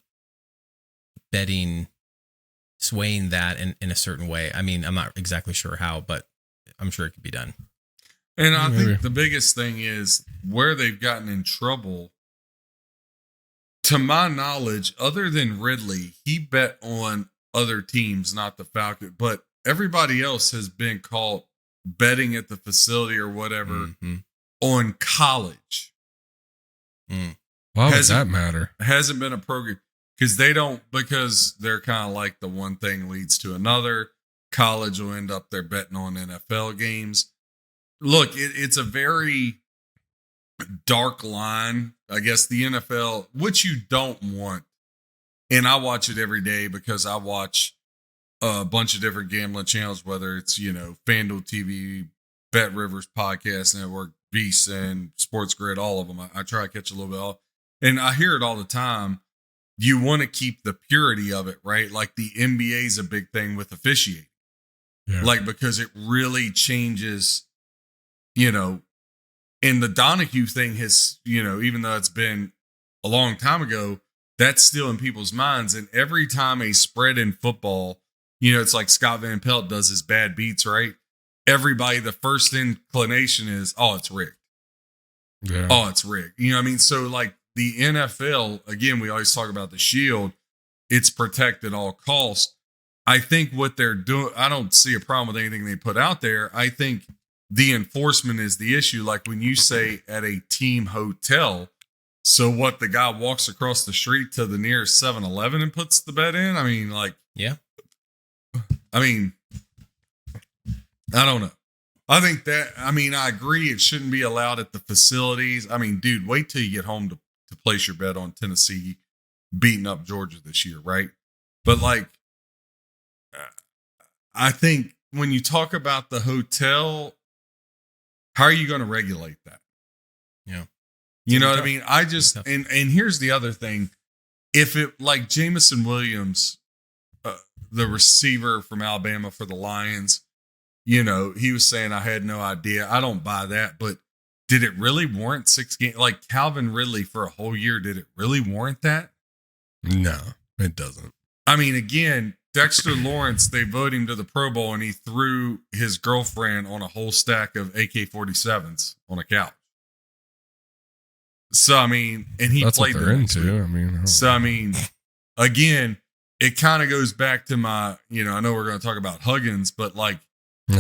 swaying that in a certain way. I mean, I'm not exactly sure how, but I'm sure it could be done. And I Maybe. think the biggest thing is where they've gotten in trouble. To my knowledge, other than Ridley, he bet on other teams, not the Falcons, but everybody else has been caught betting at the facility or whatever Mhm. on college. Why would Hasn't- that matter? Hasn't been a program because they're kind of like the one thing leads to another. College will end up they're betting on NFL games. Look, it's a very dark line. I guess the NFL, which you don't want, and I watch it every day because I watch a bunch of different gambling channels, whether it's, FanDuel TV, Bet Rivers Podcast Network, VSiN, Sports Grid, all of them. I try to catch a little bit of, and I hear it all the time. You want to keep the purity of it, right? Like the NBA is a big thing with officiating. Yeah. Like, because it really changes, and the Donahue thing has, even though it's been a long time ago, that's still in people's minds. And every time a spread in football, it's like Scott Van Pelt does his bad beats, right? Everybody, the first inclination is, oh, it's rigged. Yeah. Oh, it's rigged. You know what I mean? So like the NFL, again, we always talk about the shield. It's protect at all costs. I think what they're doing, I don't see a problem with anything they put out there. I think the enforcement is the issue. Like when you say at a team hotel, so what, the guy walks across the street to the nearest 7-Eleven and puts the bet in? I mean, like, Yeah. I don't know. I think that, I agree it shouldn't be allowed at the facilities. I mean, dude, wait till you get home to place your bet on Tennessee beating up Georgia this year, right? But like, I think when you talk about the hotel, how are you going to regulate that? Yeah. You know It's what I tough. mean? I just, tough. and here's the other thing. If it, like Jameson Williams, the receiver from Alabama for the Lions, he was saying, I had no idea. I don't buy that, but did it really warrant 6 games? Like Calvin Ridley for a whole year, did it really warrant that? No, it doesn't. I mean, again, Dexter Lawrence, they voted him to the Pro Bowl and he threw his girlfriend on a whole stack of AK-47s on a couch. So, and he That's what played they're the next into. week. So, again, it kind of goes back to my, I know we're going to talk about Huggins, but like poor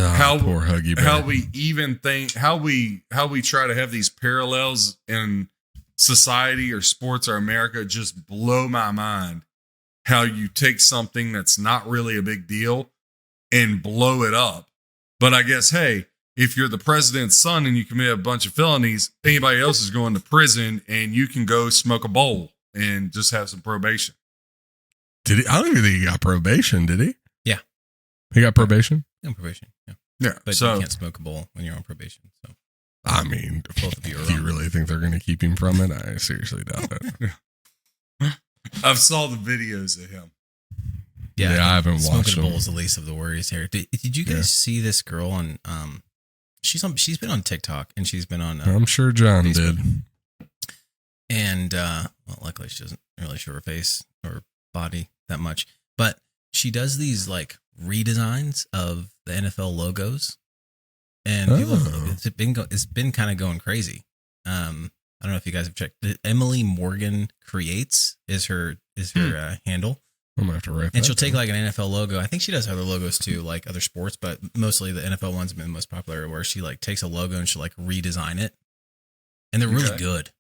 Huggy Bear. how we even think, how we try to have these parallels in society or sports or America just blow my mind. How you take something that's not really a big deal and blow it up. But I guess, hey, if you're the president's son and you commit a bunch of felonies, anybody else is going to prison and you can go smoke a bowl and just have some probation. Did he? I don't even think he got probation. Did he? Yeah. He got probation. On probation. Yeah. Yeah. But So you can't smoke a bowl when you're on probation. So both of you are do you wrong. really think they're going to keep him from it? I seriously doubt it. I've saw the videos of him. Yeah, I haven't watched Smoking a bowl them. is the least of the worries here. Did you guys Yeah. see this girl on? She's been on TikTok and she's been on. I'm sure John Facebook. did. And well, luckily she doesn't really show her face or body that much, but she does these like redesigns of the NFL logos, and it's been kind of going crazy. I don't know if you guys have checked. Emily Morgan Creates is her handle, I'm gonna have to write that. and she'll take down. like an NFL logo. I think she does other logos too, like other sports, but mostly the NFL ones have been the most popular. Where she like takes a logo and she'll like redesign it, and they're really Okay. good.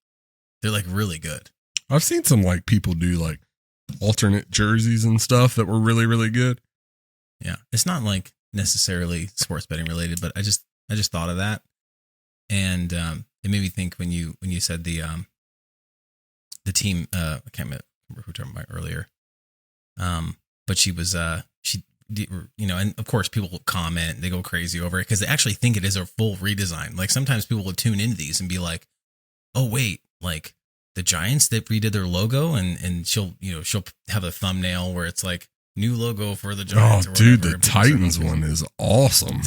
They're like really good. I've seen some like people do like alternate jerseys and stuff that were really, really good. Yeah, it's not like necessarily sports betting related, but I just thought of that. And it made me think when you said the team, I can't remember who we were talking about earlier. But she was and of course people will comment, they go crazy over it because they actually think it is a full redesign. Like sometimes people will tune into these and be like, oh wait, like the Giants, they redid their logo, and she'll have a thumbnail where it's like new logo for the Giants. Oh, dude, the Titans one is awesome.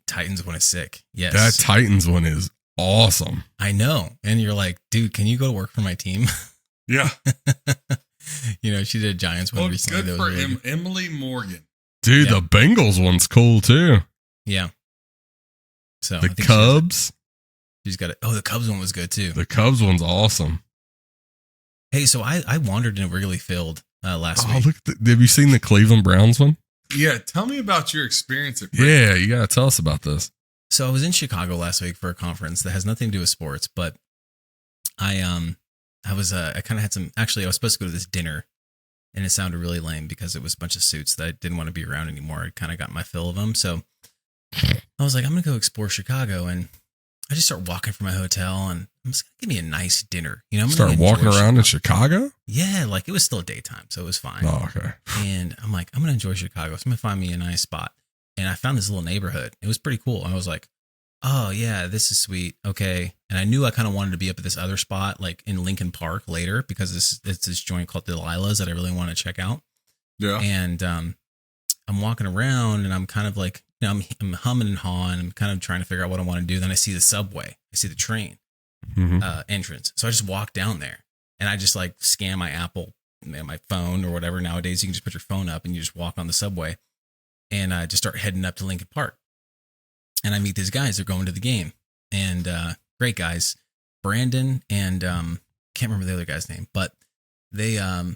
Titans one is sick. Yes, that Titans one is awesome. I know, and you're like, dude, can you go to work for my team? Yeah. She did a Giants one recently. Good for really Emily Morgan. Dude, the Bengals one's cool too. Yeah. So the Cubs. She's got it. Oh, the Cubs one was good too. The Cubs one's awesome. Hey, so I wandered in Wrigley Field last week. Look, have you seen the Cleveland Browns one? Yeah, tell me about your experience at Yeah, you gotta tell us about this. So I was in Chicago last week for a conference that has nothing to do with sports, but I kind of had some. Actually, I was supposed to go to this dinner, and it sounded really lame because it was a bunch of suits that I didn't want to be around anymore. I kind of got my fill of them, so I was like, I'm gonna go explore Chicago, and I just start walking from my hotel, and I'm just gonna give me a nice dinner. I'm gonna start walking around in Chicago. Yeah, like it was still daytime, so it was fine. Oh, okay. And I'm like, I'm gonna enjoy Chicago, so I'm gonna find me a nice spot. And I found this little neighborhood. It was pretty cool. I was like, oh yeah, this is sweet. Okay. And I knew I kind of wanted to be up at this other spot, like in Lincoln Park later, because it's this joint called Delilah's that I really want to check out. Yeah. And I'm walking around and I'm kind of like, I'm humming and hawing. I'm kind of trying to figure out what I want to do. Then I see the subway. I see the train entrance. So I just walk down there and I just like scan my Apple, my phone or whatever. Nowadays, you can just put your phone up and you just walk on the subway. And I just start heading up to Lincoln Park. And I meet these guys. They're going to the game. And great guys. Brandon and can't remember the other guy's name. But they're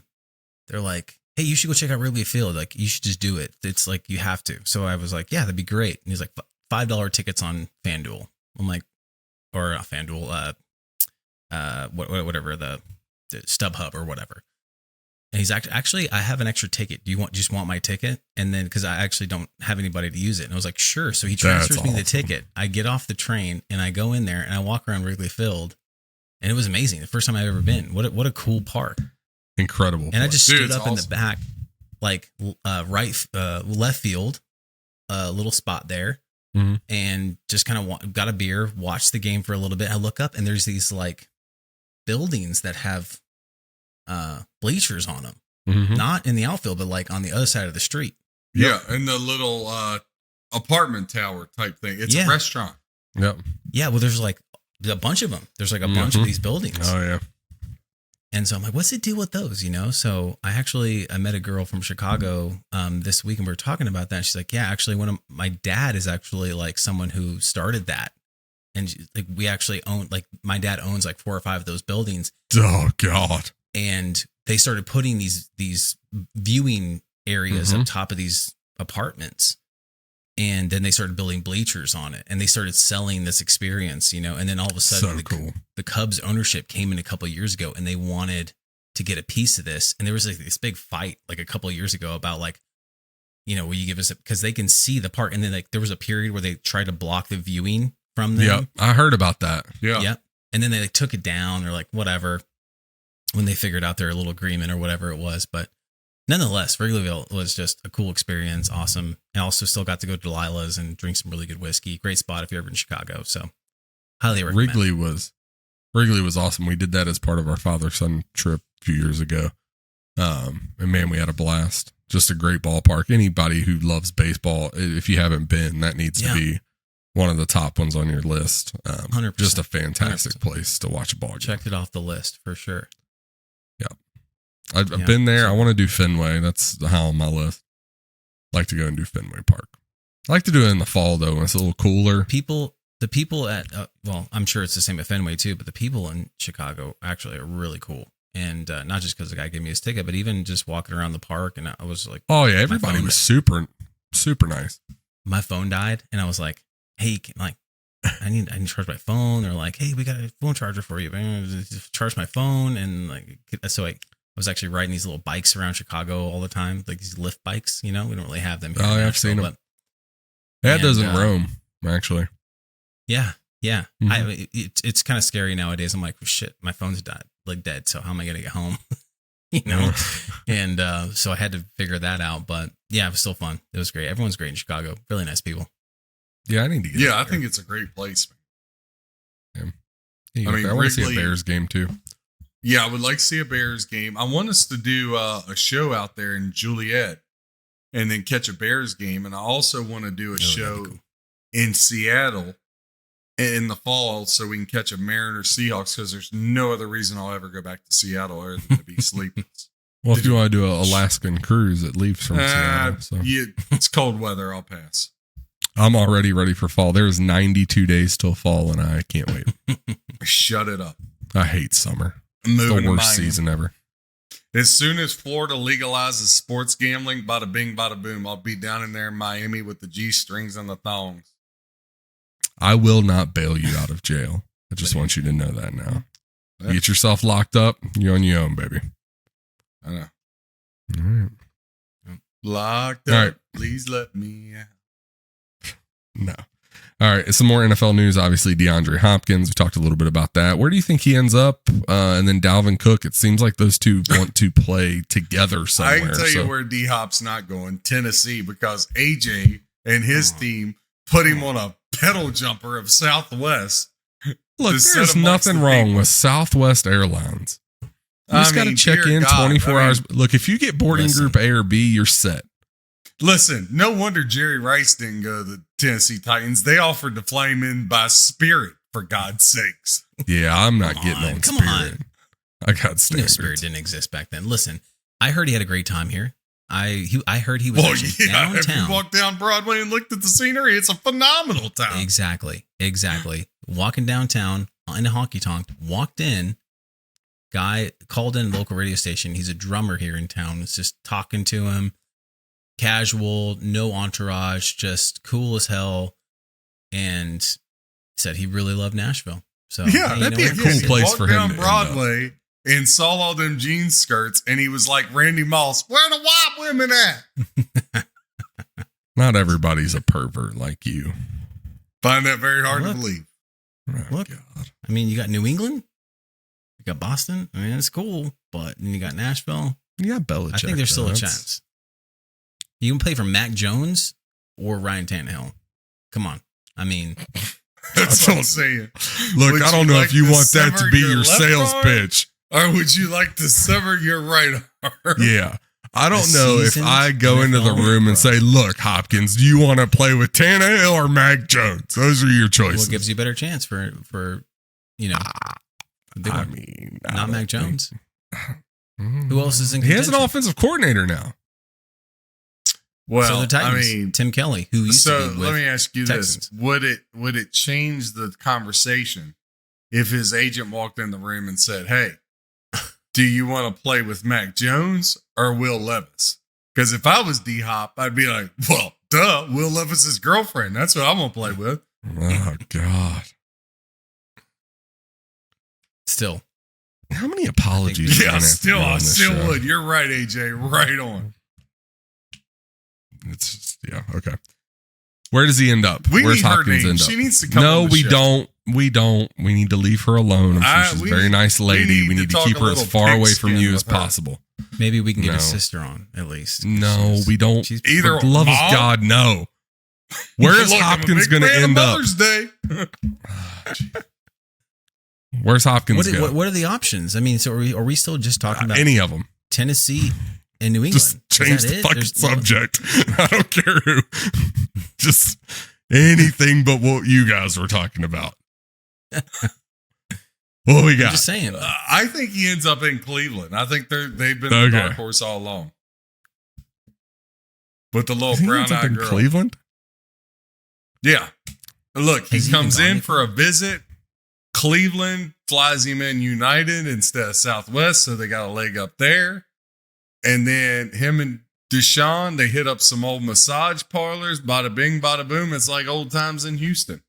like, hey, you should go check out Wrigley Field. Like, you should just do it. It's like, you have to. So I was like, yeah, that'd be great. And he's like, $5 tickets on FanDuel. I'm like, or FanDuel, whatever, the StubHub or whatever. And he's actually, I have an extra ticket. Do you just want my ticket? And then, because I actually don't have anybody to use it. And I was like, sure. So he transfers me the ticket. I get off the train and I go in there and I walk around Wrigley Field. And it was amazing. The first time I've ever been. What a cool park. Incredible. And I just stood up in the back, like left field, a little spot there. Mm-hmm. And just kind of got a beer, watched the game for a little bit. I look up and there's these like buildings that have bleachers on them, not in the outfield, but like on the other side of the street. Yeah, and the little apartment tower type thing. It's a restaurant. Yep. Yeah, well, there's like a bunch of them. There's like a bunch of these buildings. Oh yeah. And so I'm like, what's the deal with those? So I met a girl from Chicago this week, and we were talking about that. And she's like, yeah, actually, my dad is actually like someone who started that. And like we actually own, like my dad owns like 4 or 5 of those buildings. Oh God. And they started putting these viewing areas up top of these apartments. And then they started building bleachers on it, and they started selling this experience, and then all of a sudden the Cubs ownership came in a couple of years ago and they wanted to get a piece of this. And there was like this big fight like a couple of years ago about like, will you give us because they can see the park. And then like there was a period where they tried to block the viewing from them. Yeah, I heard about that. Yeah. Yep. And then they like took it down or like whatever when they figured out their little agreement or whatever it was. But nonetheless, Wrigleyville was just a cool experience. Awesome. I also still got to go to Delilah's and drink some really good whiskey. Great spot if you're ever in Chicago. So highly recommend. Wrigley was awesome. We did that as part of our father-son trip a few years ago. And man, we had a blast. Just a great ballpark. Anybody who loves baseball, if you haven't been, that needs to be one of the top ones on your list. 100%. Just a fantastic 100%. place to watch a ball game. Checked it off the list for sure. I've been there. I want to do Fenway. That's high on my list. Like to go and do Fenway Park. I like to do it in the fall though, when it's a little cooler. The people at I'm sure it's the same at Fenway too, but the people in Chicago actually are really cool. And not just because the guy gave me his ticket, but even just walking around the park, and I was like, oh yeah, everybody was super nice. My phone died, and I was like, hey, I need to charge my phone. They're like, hey, we got a phone charger for you. Charge my phone, and like so I was actually riding these little bikes around Chicago all the time, like these lift bikes. We don't really have them here. Oh, yeah, I've seen them. They had those in Rome, actually. Yeah. Yeah, Mhm. it's kind of scary nowadays. I'm like, shit, my phone's dead. So how am I gonna get home? You know, and so I had to figure that out. But yeah, it was still fun. It was great. Everyone's great in Chicago. Really nice people. Yeah, I need to get. Yeah, out I there. think it's a great place, man. Yeah, I mean, I want to see a Wrigley- Bears game too. Yeah, I would like to see a Bears game. I want us to do a show out there in Juliet and then catch a Bears game. And I also want to do a that'd be show cool. in Seattle in the fall so we can catch a Mariners Seahawks because there's no other reason I'll ever go back to Seattle other than to be sleepless. Well, if you want to do an Alaskan cruise, it leaves from Seattle. So Yeah, it's cold weather. I'll pass. I'm already ready for fall. There's 92 days till fall, and I can't wait. Shut it up. I hate summer. I'm It's moving the to worst Miami. season ever. As soon as Florida legalizes sports gambling, bada bing, bada boom, I'll be down in there in Miami with the G strings and the thongs. I will not bail you out of jail. I just want you to know that now. You get yourself locked up, you're on your own, baby. I know. All right. Locked All up. right. Please let me out. No. All right. Some more NFL news. Obviously, DeAndre Hopkins. We talked a little bit about that. Where do you think he ends up? And then Dalvin Cook. It seems like those two want to play together somewhere. I can tell you where D Hop's not going. Tennessee, because AJ and his team put him on a pedal jumper of Southwest. Look, to set there's amongst nothing the wrong people. with Southwest Airlines. You just got to check dear in God, 24 hours. Look, if you get boarding Listen. group A or B, you're set. Listen, no wonder Jerry Rice didn't go to the Tennessee Titans. They offered to fly him in by Spirit, for God's sakes. Yeah, I'm not Come getting on, on come Spirit. on. I got You know, standards. Spirit didn't exist back then. Listen, I heard he had a great time here. I heard he was Well, actually yeah, if you downtown. walk down Broadway and looked at the scenery, it's a phenomenal town. Exactly. Walking downtown in a honky tonk, walked in, guy called in a local radio station. He's a drummer here in town. Was just talking to him, casual, no entourage, just cool as hell, and said he really loved Nashville. So Yeah, hey, that'd you know be a what? cool he place walked for him down to end up. Broadway and saw all them jean skirts, and he was like Randy Moss. Where the white women at? Not everybody's a pervert like you. Find that very hard to Look. believe. Oh, Look. God. I mean, you got New England, you got Boston. I mean, it's cool, but then you got Nashville. Yeah, Belichick. I think there's still a that's- chance. You can play for Mac Jones or Ryan Tannehill. Come on. I mean, That's what I'm saying. Look, Would I don't you know like if you to want that to sever be your your left sales arm? pitch. Or would you like to sever your right arm? Yeah. I don't A know if seasoned I go into the NFL room and say, look, Hopkins, do you want to play with Tannehill or Mac Jones? Those are your choices. what gives you a better chance for you know, the big I one? mean, I Not don't Mac think- Jones. Mm. Who else is in He has an contention? offensive coordinator now. Well, So the Titans, I mean, Tim Kelly, who used so to be with let me ask you Texans. this: would it change the conversation if his agent walked in the room and said, "Hey, do you want to play with Mac Jones or Will Levis?" Because if I was D Hop, I'd be like, "Well, duh, Will Levis's girlfriend. That's what I'm gonna play with." Oh, God. still. How many apologies? are Yeah, gonna have to still, be on I this still show? would. You're right, AJ. Right on. It's just, yeah, okay. Where does he end up? We Where's need her Hopkins name. end up? She needs to come. No, on the we show. don't. We don't. We need to leave her alone. I'm sure she's a we very need- nice lady. We need to talk keep a her as little far away from pigskin you as with her. possible. Maybe we can get No. his sister on at least. No, She's- we don't. she's- Either For the love of Mom? God, no. Where is Look, I'm a Hopkins big going to fan of end up? Mother's Day. Where's Hopkins What, go? what are the options? I mean, so are we still just talking about Any of them. Tennessee and New England? Just change Is that the it? fucking There's no- subject. I don't care who. Just anything but what you guys were talking about. What we I'm got? just saying. I think he ends up in Cleveland. I think they've been Okay. the dark horse all along. With the little Is he ends up brown-eyed in girl. Cleveland? Yeah. Look, he Has he even comes gone in there? for a visit. Cleveland flies him in United instead of Southwest, so they got a leg up there. And then him and Deshaun, they hit up some old massage parlors. Bada bing, bada boom. It's like old times in Houston.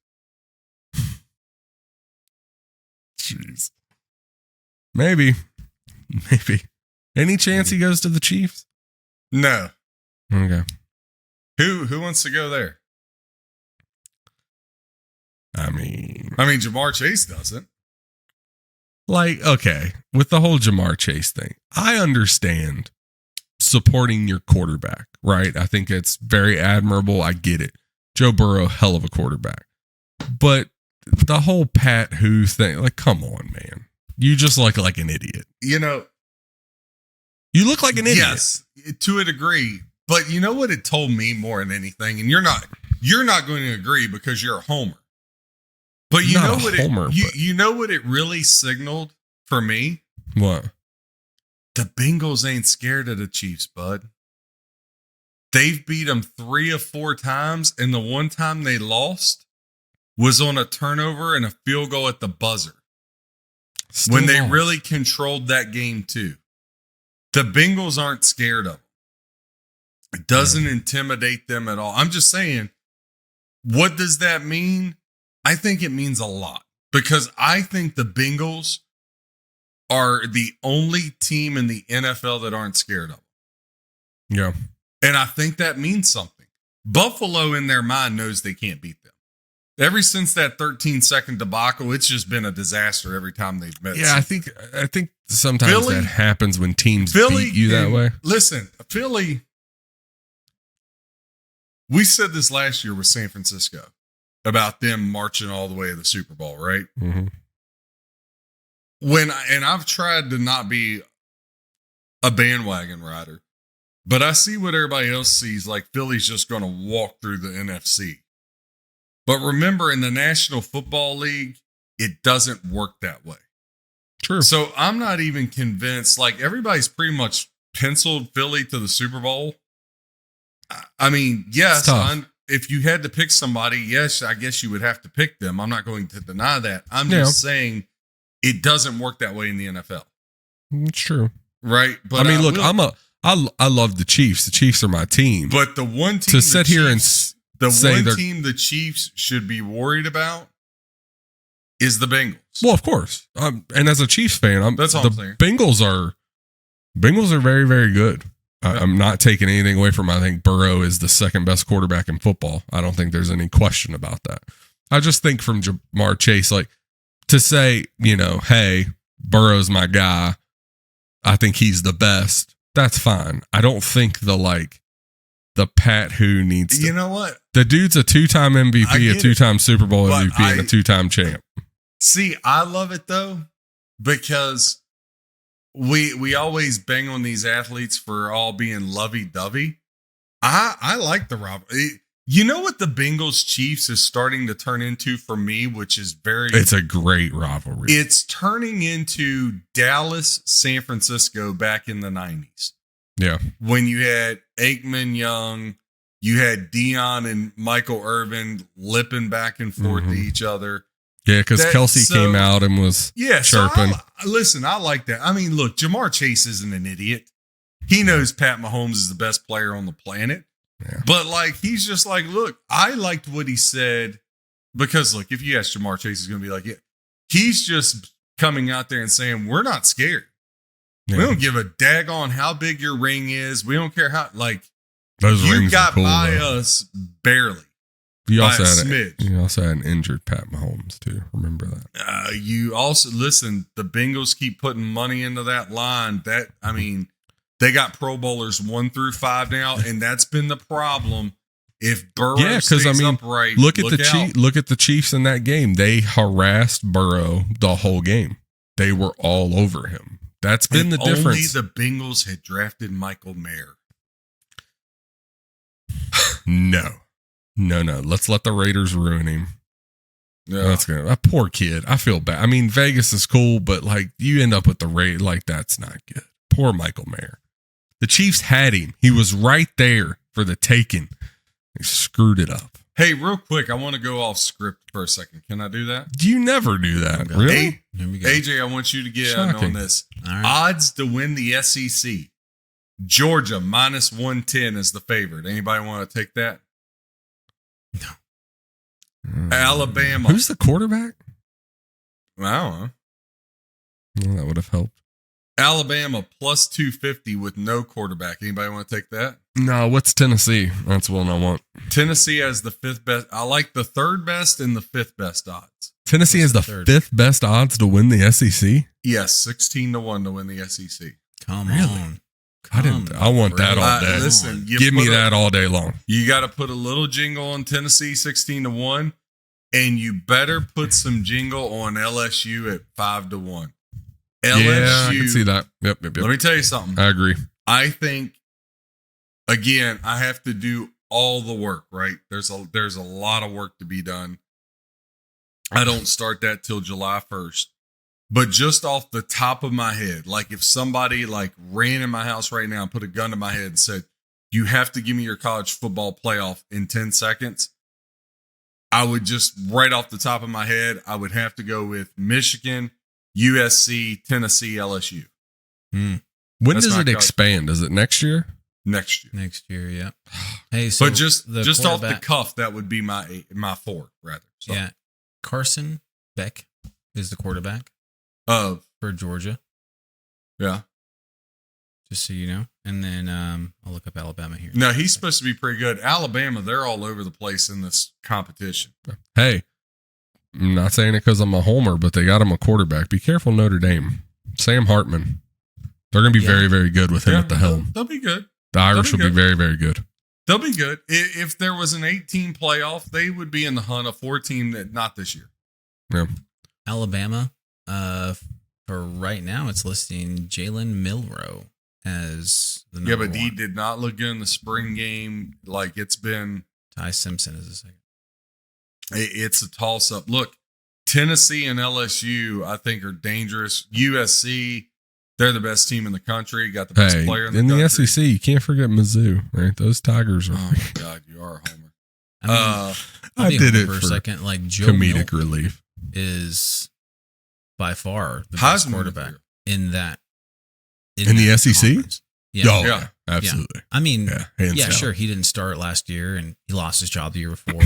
Jeez. Maybe. Any chance he goes to the Chiefs? No. Okay. Who wants to go there? I mean, I mean, Jamar Chase doesn't. Like, okay, with the whole Jamar Chase thing, I understand supporting your quarterback, right? I think it's very admirable. I get it. Joe Burrow, hell of a quarterback. But the whole Pat Who thing, like, come on, man. You just look like an idiot. You know, you look like an idiot. Yes, to a degree. But you know what it told me more than anything, and you're not going to agree because you're a homer. But you know what you know what it really signaled for me? What? The Bengals ain't scared of the Chiefs, bud. They've beat them 3 or 4 times, and the one time they lost was on a turnover and a field goal at the buzzer. When they really controlled that game too. The Bengals aren't scared of them. It doesn't intimidate them at all. I'm just saying, what does that mean? I think it means a lot because I think the Bengals are the only team in the NFL that aren't scared of them. Yeah. And I think that means something. Buffalo in their mind knows they can't beat them. Ever since that 13-second debacle, it's just been a disaster every time they've met. Yeah, I think sometimes Philly, that happens when teams beat you that way. Listen, Philly, we said this last year with San Francisco about them marching all the way to the Super Bowl, right? Mm-hmm. And I've tried to not be a bandwagon rider, but I see what everybody else sees, like Philly's just going to walk through the NFC. But remember, in the National Football League, it doesn't work that way. True. So I'm not even convinced. Like, everybody's pretty much penciled Philly to the Super Bowl. I mean, yes, if you had to pick somebody, yes, I guess you would have to pick them. I'm not going to deny that. I'm just saying it doesn't work that way in the NFL. It's true. Right? But I mean, look, I love the Chiefs. The Chiefs are my team. But the one team to sit here and the one team the Chiefs should be worried about is the Bengals. Well, of course. And as a Chiefs fan, that's all I'm saying. Bengals are very, very good. I'm not taking anything away from them. I think Burrow is the second best quarterback in football. I don't think there's any question about that. I just think from Jamar Chase, like, to say, you know, hey, Burrow's my guy, I think he's the best, that's fine. I don't think the Pat Who needs to. You know what? The dude's a 2-time MVP, a 2-time Super Bowl MVP, and a 2-time champ. See, I love it, though, because we always bang on these athletes for all being lovey-dovey. I like the rivalry. You know what the Bengals Chiefs is starting to turn into for me, which is it's a great rivalry. It's turning into Dallas, San Francisco back in the 90s. Yeah. When you had Aikman Young, you had Dion and Michael Irvin lipping back and forth to each other. Yeah, because Kelsey came out and was chirping. Listen, I like that. I mean, look, Jamar Chase isn't an idiot. He knows Pat Mahomes is the best player on the planet. Yeah. But, like, he's just like, look, I liked what he said because, look, if you ask Jamar Chase, he's going to be like, yeah. He's just coming out there and saying, we're not scared. Yeah. We don't give a daggone how big your ring is. We don't care how, like, those you rings got are cool, by though. us barely. You also had an injured Pat Mahomes, too. Remember that. You also, listen, the Bengals keep putting money into that line. They got Pro Bowlers 1 through 5 now, and that's been the problem. If Burrow stays upright, look at the Chiefs in that game. They harassed Burrow the whole game. They were all over him. That's been the difference. Only the Bengals had drafted Michael Mayer. No. Let's let the Raiders ruin him. Yeah. That's good. That poor kid. I feel bad. I mean, Vegas is cool, but like you end up with the Raiders, like that's not good. Poor Michael Mayer. The Chiefs had him. He was right there for the taking. They screwed it up. Hey, real quick, I want to go off script for a second. Can I do that? You never do that. Really? Here we go. AJ, I want you to get in on this. All right. Odds to win the SEC. Georgia minus 110 is the favorite. Anybody want to take that? No. Alabama. Who's the quarterback? I don't know. Well, that would have helped. Alabama plus 250 with no quarterback. Anybody want to take that? No, what's Tennessee? That's one I want. Tennessee has the 5th best. I like the 3rd best and the 5th best odds. Tennessee has the Third. 5th best odds to win the SEC. Yes, 16-1 to win the SEC. Come Really? on. I want that all day. Listen, Give me that all day long. You got to put a little jingle on Tennessee 16-1, and you better put some jingle on LSU at 5-1. LSU. Yeah, I can see that. Yep. Let me tell you something. I agree. I think, again, I have to do all the work, right? There's a lot of work to be done. I don't start that till July 1st. But just off the top of my head, like if somebody like ran in my house right now and put a gun to my head and said, you have to give me your college football playoff in 10 seconds, I would just, right off the top of my head, I would have to go with Michigan, USC, Tennessee, LSU. When That's does my it college. expand? Is it next year? Next year. Next year, yeah. Hey, so But just off the quarterback- cuff, that would be my 4, rather. So, Yeah. Carson Beck is the quarterback for Georgia, Yeah. just so you know. And then I'll look up Alabama here. No, he's supposed to be pretty good. Alabama, they're all over the place in this competition. Hey, I'm not saying it because I'm a homer, but they got him a quarterback. Be careful, Notre Dame. Sam Hartman. They're going to be Yeah. very, very good with him at the helm. They'll be good. The Irish they'll will be be good. very, very good. They'll be good. If there was an 8-team playoff, they would be in the hunt. A 4-team that not this year. Yeah. Alabama, for right now, it's listing Jalen Milroe as the number Yeah, but he one. did not look good in the spring game. Like it's been, Ty Simpson is the second. it's a toss up. Look, Tennessee and LSU, I think, are dangerous. USC, they're the best team in the country. Got the best Hey, player in in the the country. SEC, you can't forget Mizzou, right? Those Tigers are. Oh my God, you are a homer. I mean, I'll I be did honest it for a for second. Like Joe comedic Milton relief. is by far the best Heisman quarterback year. in that. In the that SEC? conference. Yeah. Oh, Yeah. yeah, absolutely. I mean, Yeah, hands yeah, down. sure. He didn't start last year and he lost his job the year before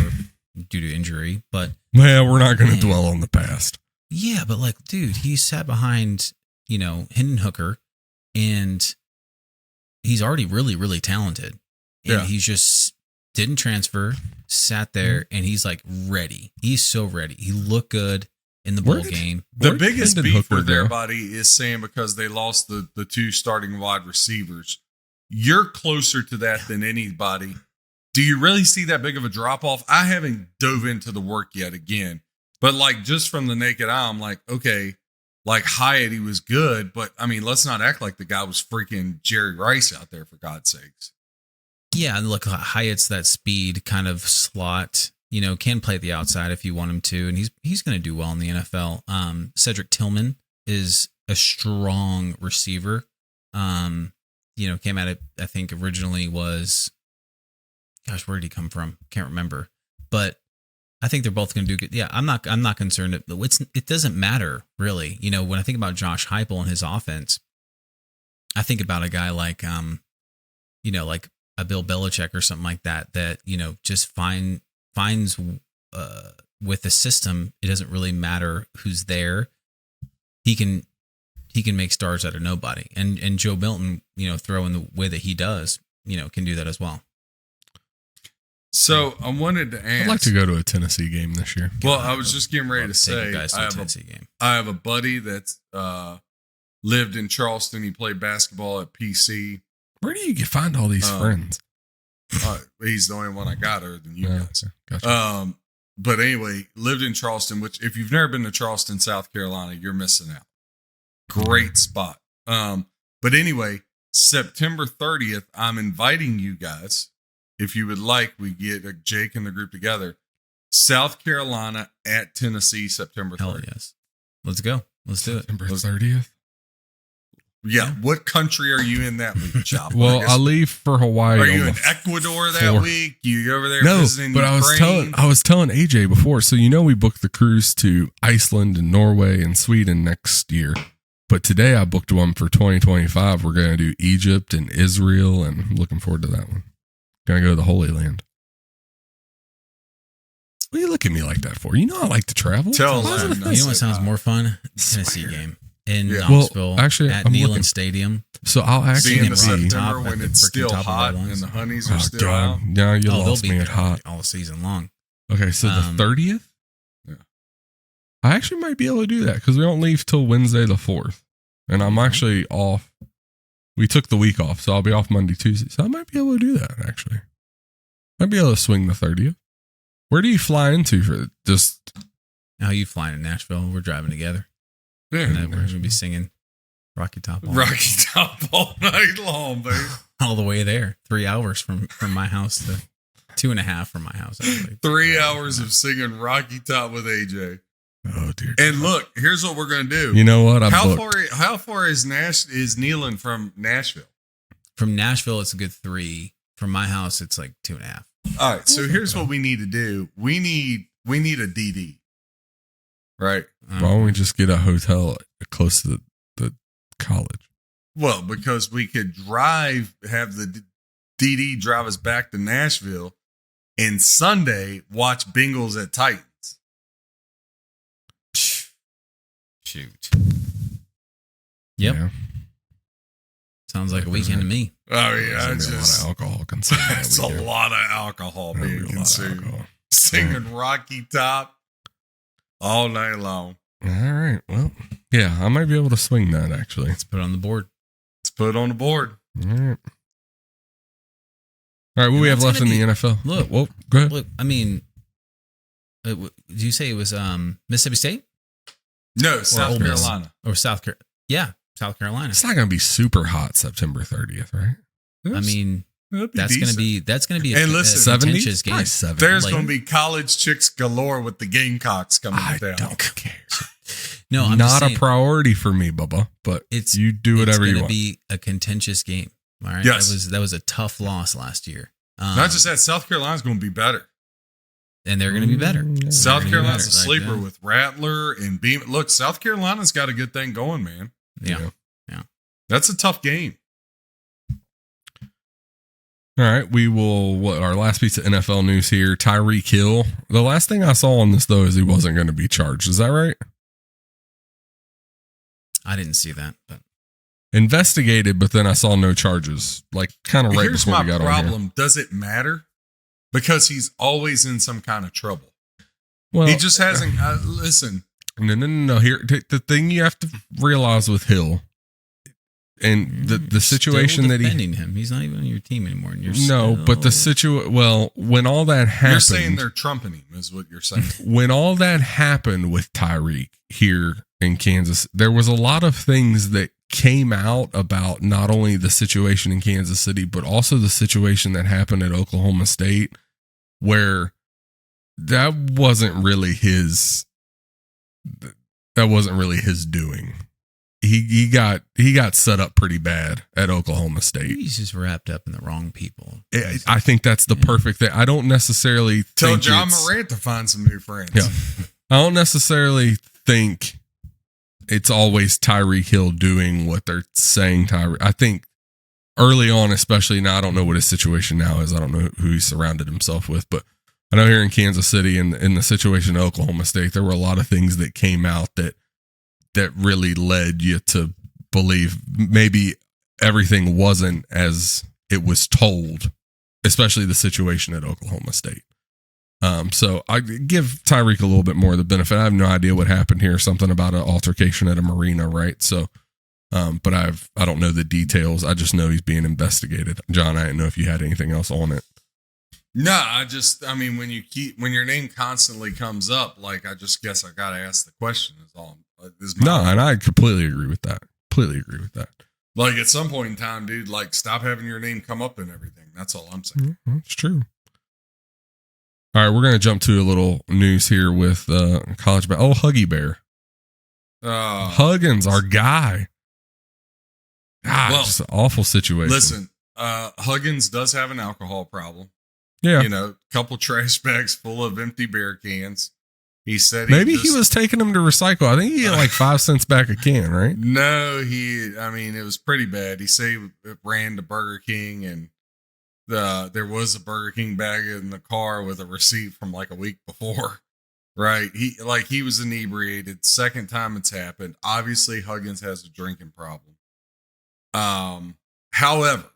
due to injury. But Well, we're not going to Man. dwell on the past. yeah, but like, dude, he sat behind, Hendon Hooker and he's already really, really talented. And Yeah. he's just didn't transfer, sat there, and he's like ready. He's so ready. He looked good in the Where bowl did- game. The Where biggest did beef Hooker with go? everybody is saying because they lost the 2 starting wide receivers. You're closer to that than anybody. Do you really see that big of a drop off? I haven't dove into the work yet again, but like just from the naked eye, I'm like, okay, like Hyatt, he was good, but I mean, let's not act like the guy was freaking Jerry Rice out there for God's sakes. Yeah, and look, Hyatt's that speed kind of slot, can play the outside if you want him to, and he's going to do well in the NFL. Cedric Tillman is a strong receiver. Came at it, I think originally was, gosh, where did he come from? Can't remember, but I think they're both going to do good. Yeah, I'm not concerned. It doesn't matter really. When I think about Josh Heupel and his offense, I think about a guy like, like a Bill Belichick or something like that, just finds with the system, it doesn't really matter who's there. He can make stars out of nobody. And Joe Milton, throwing the way that he does, can do that as well. So I wanted to ask. I'd like to go to a Tennessee game this year. Well, I was just getting ready to Take you say, guys to a Tennessee game. I have a buddy that's lived in Charleston. He played basketball at PC. Where do you find all these friends? He's the only one I got other than you Yeah, guys. gotcha. But anyway, lived in Charleston, which if you've never been to Charleston, South Carolina, you're missing out. Great spot. But anyway, September 30th, I'm inviting you guys. If you would like, we get Jake and the group together. South Carolina at Tennessee, September 30th. Hell yes. Let's go. Let's do it. September 30th. Yeah. What country are you in that week, Chop? Well, I'll leave for Hawaii. Are on you the in Ecuador that fourth. week? You over there No, visiting but Ukraine? I was telling AJ before. So we booked the cruise to Iceland and Norway and Sweden next year. But today I booked one for 2025. We're going to do Egypt and Israel, and I'm looking forward to that one. Going to go to the Holy Land. What do you look at me like that for? You know I like to travel. Tell Why is it them. offensive? What sounds more fun? Swear. Tennessee game in Yeah. Knoxville. Well, actually, at I'm Neyland looking- Stadium. So I'll See actually in Seeing the them on be. top September at when the it's freaking still top of the hot Red and the Lines. honeys are Oh, still God. out. Now you They'll lost be me at there hot. all season long. Okay, so the Um, 30th? I actually might be able to do that because we don't leave till Wednesday the 4th. And I'm actually off. We took the week off, so I'll be off Monday, Tuesday. So I might be able to do that, actually. Might be able to swing the 30th. Where do you fly into for just... How you flying to Nashville? We're driving together. Yeah. And then we're going to be singing Rocky Top all, Rocky Top all night long, baby. all the way there. 3 hours from my house to 2.5 from my house. Actually. 3 hours of singing Rocky Top with AJ. Oh, dear. And look, here's what we're going to do. You know what? How far is Neyland from Nashville? From Nashville, it's a good 3. From my house, it's like 2.5. All right. So here's what we need to do. We need a DD. Right. Why don't we just get a hotel close to the college? Well, because we could have the DD drive us back to Nashville, and Sunday watch Bengals at Titans. Shoot. Yep. Yeah. Sounds like a weekend to me. Oh yeah, There's it's gonna be a lot of just alcohol consumed. that it's a weekend. lot of alcohol There'll be being a lot of consumed. alcohol. Singing Rocky Top all night long. All right. Well, yeah, I might be able to swing that actually. Let's put it on the board. Let's put it on the board. All right. All right. What And we have that's left in gonna the NFL? look. Well, go ahead. Look, I mean, did you say it was Mississippi State No, South Ole Miss? Carolina. Or South Carolina? Yeah, South Carolina. It's not going to be super hot September 30th, right? I mean, That'd be that's going to decent. be a, And listen, a contentious game. Probably 70. There's like- going to be college chicks galore with the Gamecocks coming I down. don't care. No, I'm not just saying, a priority for me, Bubba. But It's you do whatever you It's want. going to be a contentious game. All right. Yes. That was a tough loss last year. Not just that, South Carolina's going to be better. And they're going to be better. Mm, South gonna be Carolina's better, a sleeper like, with Rattler and Beam. Look, South Carolina's got a good thing going, man. Yeah. That's a tough game. All right, we will. Our last piece of NFL news here: Tyreek Hill. The last thing I saw on this though is he wasn't going to be charged. Is that right? I didn't see that, but Investigated, but then I saw no charges. Like kind of right Here's before my we got on here. problem. Does it matter? Because he's always in some kind of trouble. Well, He just hasn't. Listen, No. Here, the thing you have to realize with Hill, and the situation still that defending him. He's not even on your team anymore. And you're no, still- but the situation. Well, when all that happened, you're saying they're trumping him, is what you're saying. when all that happened with Tyreek here in Kansas, there was a lot of things that came out about not only the situation in Kansas City, but also the situation that happened at Oklahoma State, where that wasn't really his doing. He got set up pretty bad at Oklahoma State. He's just wrapped up in the wrong people. I think that's the perfect thing. I don't necessarily Tell think John it's- Morant to find some new friends. Yeah. I don't necessarily think it's always Tyreek Hill doing what they're saying I think early on, especially now, I don't know what his situation now is. I don't know who he surrounded himself with, but I know here in Kansas City and in the situation at Oklahoma State, there were a lot of things that came out that really led you to believe maybe everything wasn't as it was told, especially the situation at Oklahoma State. So I give Tyreek a little bit more of the benefit. I have no idea what happened here. Something about an altercation at a marina, right? So, but I don't know the details. I just know he's being investigated. John, I didn't know if you had anything else on it. No, I mean, when your name constantly comes up, like, I just guess I got to ask the question is all. And I completely agree with that. Like, at some point in time, dude, like, stop having your name come up in everything. That's all I'm saying. It's true. All right, we're going to jump to a little news here with college. Oh, Huggy Bear. Huggins, our guy. Just an awful situation. Listen, Huggins does have an alcohol problem. Yeah. You know, a couple trash bags full of empty beer cans. He said Maybe he was taking them to recycle. I think he had like 5 cents back a can, right? No, it was pretty bad. He said he ran to Burger King and there was a Burger King bag in the car with a receipt from like a week before. Right. He was inebriated. Second time it's happened. Obviously, Huggins has a drinking problem. However,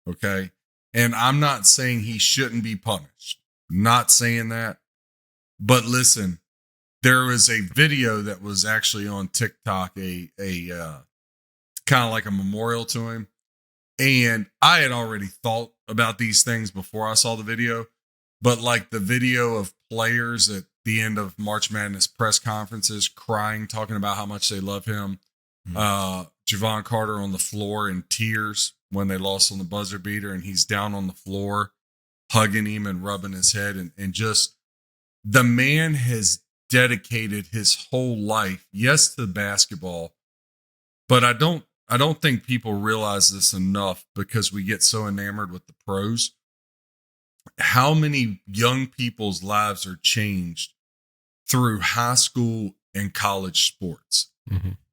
okay. And I'm not saying he shouldn't be punished. Not saying that. But listen, there was a video that was actually on TikTok, a kind of like a memorial to him. And I had already thought about these things before I saw the video, but like the video of players at the end of March Madness press conferences crying, talking about how much they love him. Javon Carter on the floor in tears when they lost on the buzzer beater, and he's down on the floor hugging him and rubbing his head, and just the man has dedicated his whole life, yes, to basketball, but I don't think people realize this enough because we get so enamored with the pros. How many young people's lives are changed through high school and college sports,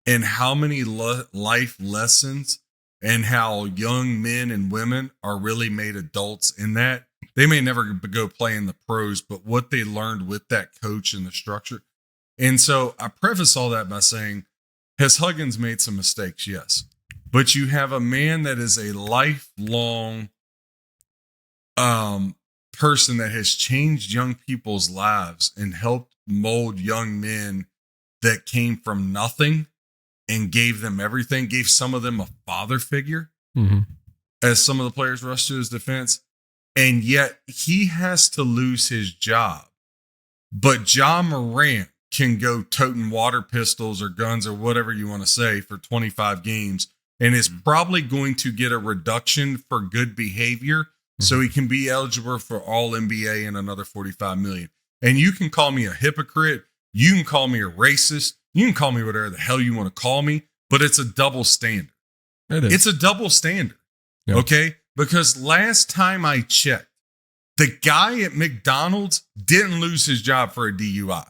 and how many life lessons and how young men and women are really made adults in that. They may never go play in the pros, but what they learned with that coach and the structure. And so I preface all that by saying, has Huggins made some mistakes? Yes. But you have a man that is a lifelong person that has changed young people's lives and helped mold young men that came from nothing and gave them everything, gave some of them a father figure as some of the players rushed to his defense. And yet he has to lose his job. But Ja Morant can go toting water pistols or guns or whatever you want to say for 25 games and is probably going to get a reduction for good behavior so he can be eligible for all NBA and another $45 million. And you can call me a hypocrite. You can call me a racist. You can call me whatever the hell you want to call me, but it's a double standard. It is. It's a double standard. Yep. Okay. Because last time I checked, the guy at McDonald's didn't lose his job for a DUI.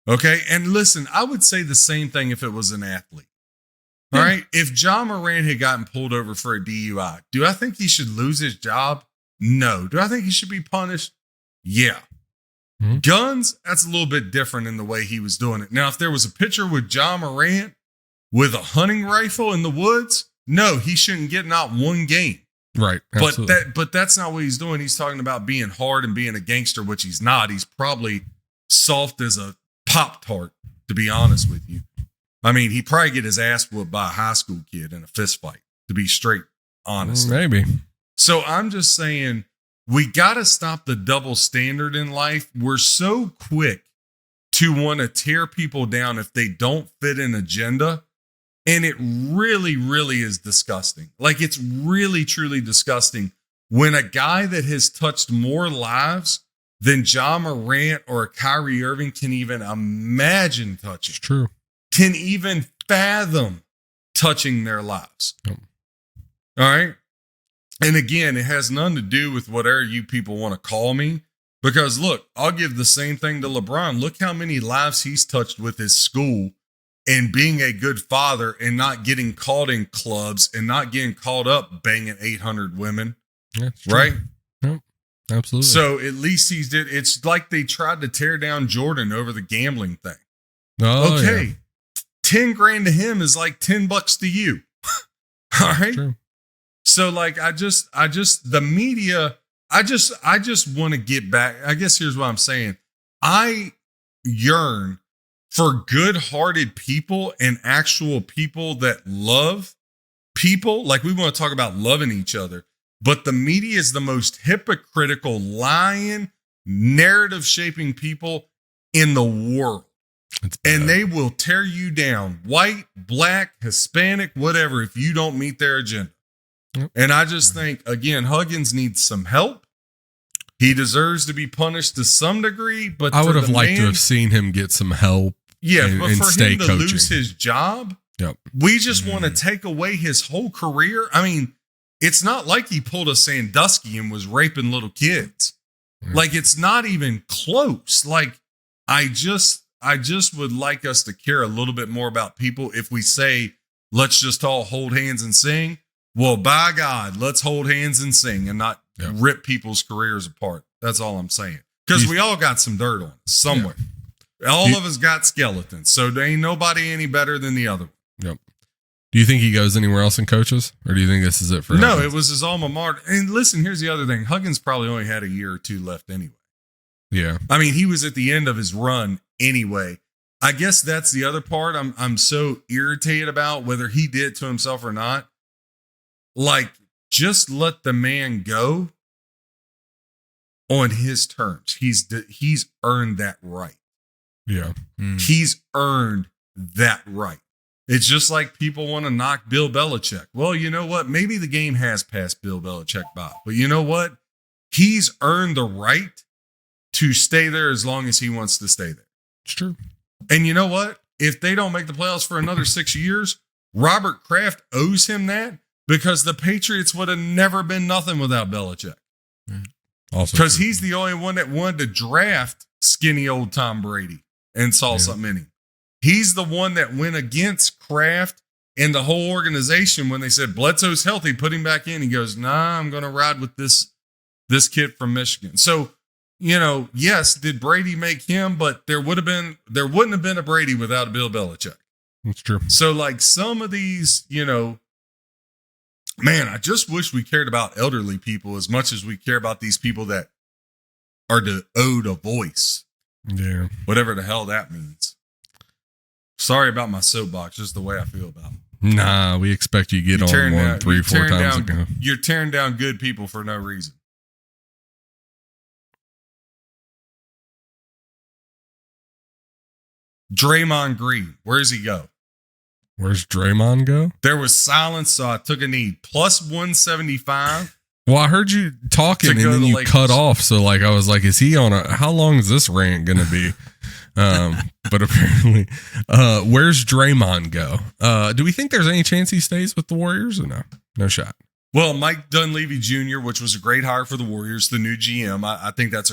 Okay. And listen, I would say the same thing if it was an athlete. All right. If Ja Morant had gotten pulled over for a DUI, do I think he should lose his job? No. Do I think he should be punished? Yeah. Guns, that's a little bit different in the way he was doing it. Now, if there was a picture with Ja Morant with a hunting rifle in the woods, no, he shouldn't get not one game. Right. Absolutely. But that's not what he's doing. He's talking about being hard and being a gangster, which he's not. He's probably soft as a Pop-Tart, to be honest with you. I mean, he'd probably get his ass whooped by a high school kid in a fist fight, to be straight honest. Maybe. So I'm just saying, we got to stop the double standard in life. We're so quick to want to tear people down if they don't fit an agenda. And it really, really is disgusting. Like, it's really, truly disgusting when a guy that has touched more lives than Ja Morant or Kyrie Irving can even imagine touching. It's true. Can even fathom touching their lives. Yep. All right. And again, it has nothing to do with whatever you people want to call me, because look, I'll give the same thing to LeBron. Look how many lives he's touched with his school and being a good father and not getting caught in clubs and not getting caught up banging 800 women. Yeah, right. Yep. Absolutely. So at least he's did. It's like they tried to tear down Jordan over the gambling thing. Oh, okay. Yeah. 10 grand to him is like $10 to you. All right. True. So like, the media, I just want to get back. I guess here's what I'm saying. I yearn for good-hearted people and actual people that love people. Like, we want to talk about loving each other, but the media is the most hypocritical, lying, narrative shaping people in the world. And they will tear you down, white, black, Hispanic, whatever, if you don't meet their agenda. Yep. And I just think, again, Huggins needs some help. He deserves to be punished to some degree, but I would have liked to have seen him get some help. Yeah, and, but and for stay him to coaching. lose his job, Yep. we just want to take away his whole career. I mean, it's not like he pulled a Sandusky and was raping little kids. Yep. Like, it's not even close. Like, I just would like us to care a little bit more about people. If we say, let's just all hold hands and sing, well, by God, let's hold hands and sing and not rip people's careers apart. That's all I'm saying. Because we all got some dirt on us somewhere. Yeah. All of us got skeletons. So there ain't nobody any better than the other one. Yep. Do you think he goes anywhere else and coaches? Or do you think this is it for No, Huggins? it was his alma mater. And listen, here's the other thing. Huggins probably only had a year or two left anyway. Yeah. I mean, he was at the end of his run anyway. I guess that's the other part I'm so irritated about, whether he did it to himself or not. Like, just let the man go on his terms. He's earned that right. Yeah. He's earned that right. It's just like people want to knock Bill Belichick. Well, you know what? Maybe the game has passed Bill Belichick by. But you know what? He's earned the right to stay there as long as he wants to stay there. It's true. And you know what? If they don't make the playoffs for another 6 years, Robert Kraft owes him that, because the Patriots would have never been nothing without Belichick. Also, Because he's the only one that wanted to draft skinny old Tom Brady and saw something in him. He's the one that went against Kraft and the whole organization when they said Bledsoe's healthy, put him back in. He goes, nah, I'm going to ride with this kid from Michigan. So, you know, yes, did Brady make him? But there wouldn't have been a Brady without a Bill Belichick. That's true. So, like, some of these, you know, man, I just wish we cared about elderly people as much as we care about these people that are owed a voice. Yeah. Whatever the hell that means. Sorry about my soapbox, just the way I feel about it. Nah, we expect you to get on one 3-4 times ago. You're tearing down good people for no reason. Draymond Green, where does he go? Where's Draymond go? There was silence, so I took a knee. Plus 175. Well, I heard you talking and then you cut off. So, like, I was like, is he on how long is this rant going to be? But apparently, where's Draymond go? Do we think there's any chance he stays with the Warriors or no? No shot. Well, Mike Dunleavy Jr., which was a great hire for the Warriors, the new GM. I think that's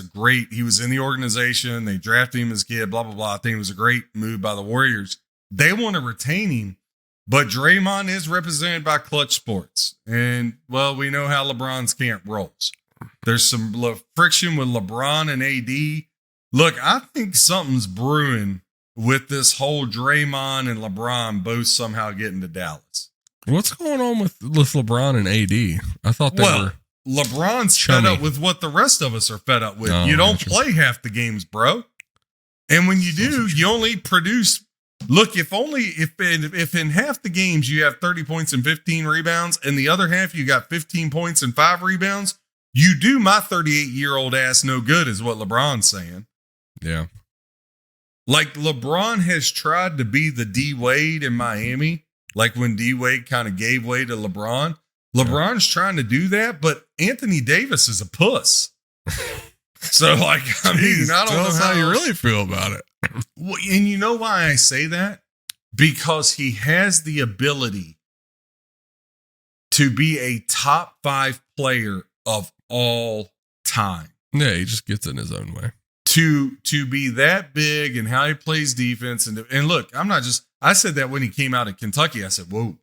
he was in the organization. They drafted him as a kid, blah, blah, blah. I think it was a great move by the Warriors. They want to retain him, but Draymond is represented by Clutch Sports. And, well, we know how LeBron's camp rolls. There's some friction with LeBron and AD. Look, I think something's brewing with this whole Draymond and LeBron both somehow getting to Dallas. What's going on with LeBron and AD? I thought they were LeBron's chummy. fed up with what the rest of us are fed up with. Oh, you don't gotcha. play half the games, bro. And when you do, you only produce. Look, if in half the games you have 30 points and 15 rebounds, and the other half you got 15 points and 5 rebounds, you do my 38-year-old ass no good, is what LeBron's saying. Yeah. Like, LeBron has tried to be the D Wade in Miami, like when D Wade kind of gave way to LeBron. LeBron's trying to do that, but Anthony Davis is a puss. So, like, I mean, I don't Tell know us how you really feel about it. Well, and you know why I say that? Because he has the ability to be a top 5 player of all time. Yeah, he just gets in his own way. To be that big and how he plays defense. And look, I said that when he came out of Kentucky. I said, whoa,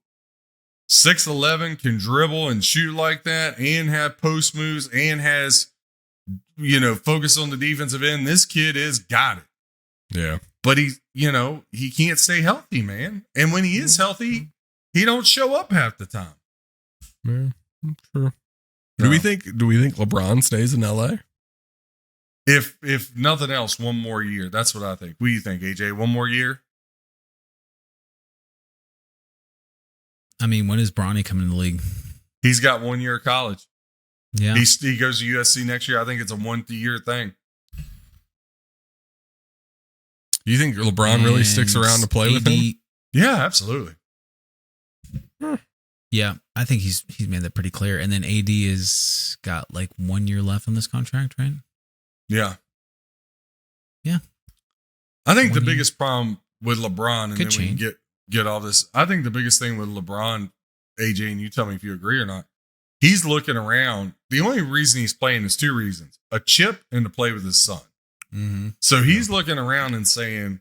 6'11", can dribble and shoot like that and have post moves and has, you know, focus on the defensive end. This kid is got it. Yeah. But he can't stay healthy, man. And when he is healthy, he don't show up half the time. Yeah, true. No. Do we think LeBron stays in LA? If nothing else, one more year. That's what I think. What do you think, AJ? One more year? I mean, when is Bronny coming in the league? He's got 1 year of college. Yeah. He goes to USC next year. I think it's a 1 year thing. Do you think LeBron really sticks around to play with him? Yeah, absolutely. Yeah, I think he's made that pretty clear. And then AD has got like 1 year left on this contract, right? Yeah. Yeah. I think 1 the year. biggest problem with LeBron, and Could then we change. can get all this. I think the biggest thing with LeBron, AJ, and you tell me if you agree or not, he's looking around. The only reason he's playing is 2 reasons: a chip and to play with his son. Mm-hmm. So he's looking around and saying,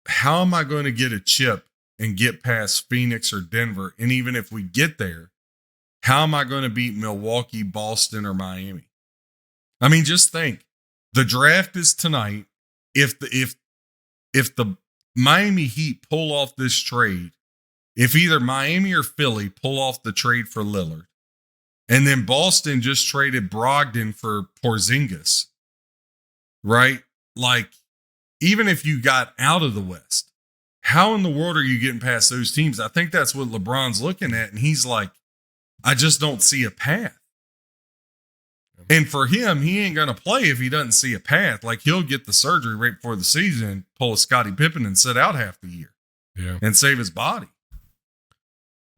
how am I going to get a chip and get past Phoenix or Denver? And even if we get there, how am I going to beat Milwaukee, Boston, or Miami? I mean, just think. The draft is tonight. If the Miami Heat pull off this trade, if either Miami or Philly pull off the trade for Lillard, and then Boston just traded Brogdon for Porzingis, right? Like, even if you got out of the West, how in the world are you getting past those teams? I think that's what LeBron's looking at. And he's like, I just don't see a path. And for him, he ain't going to play if he doesn't see a path. Like, he'll get the surgery right before the season, pull a Scottie Pippen and sit out half the year. Yeah. And save his body.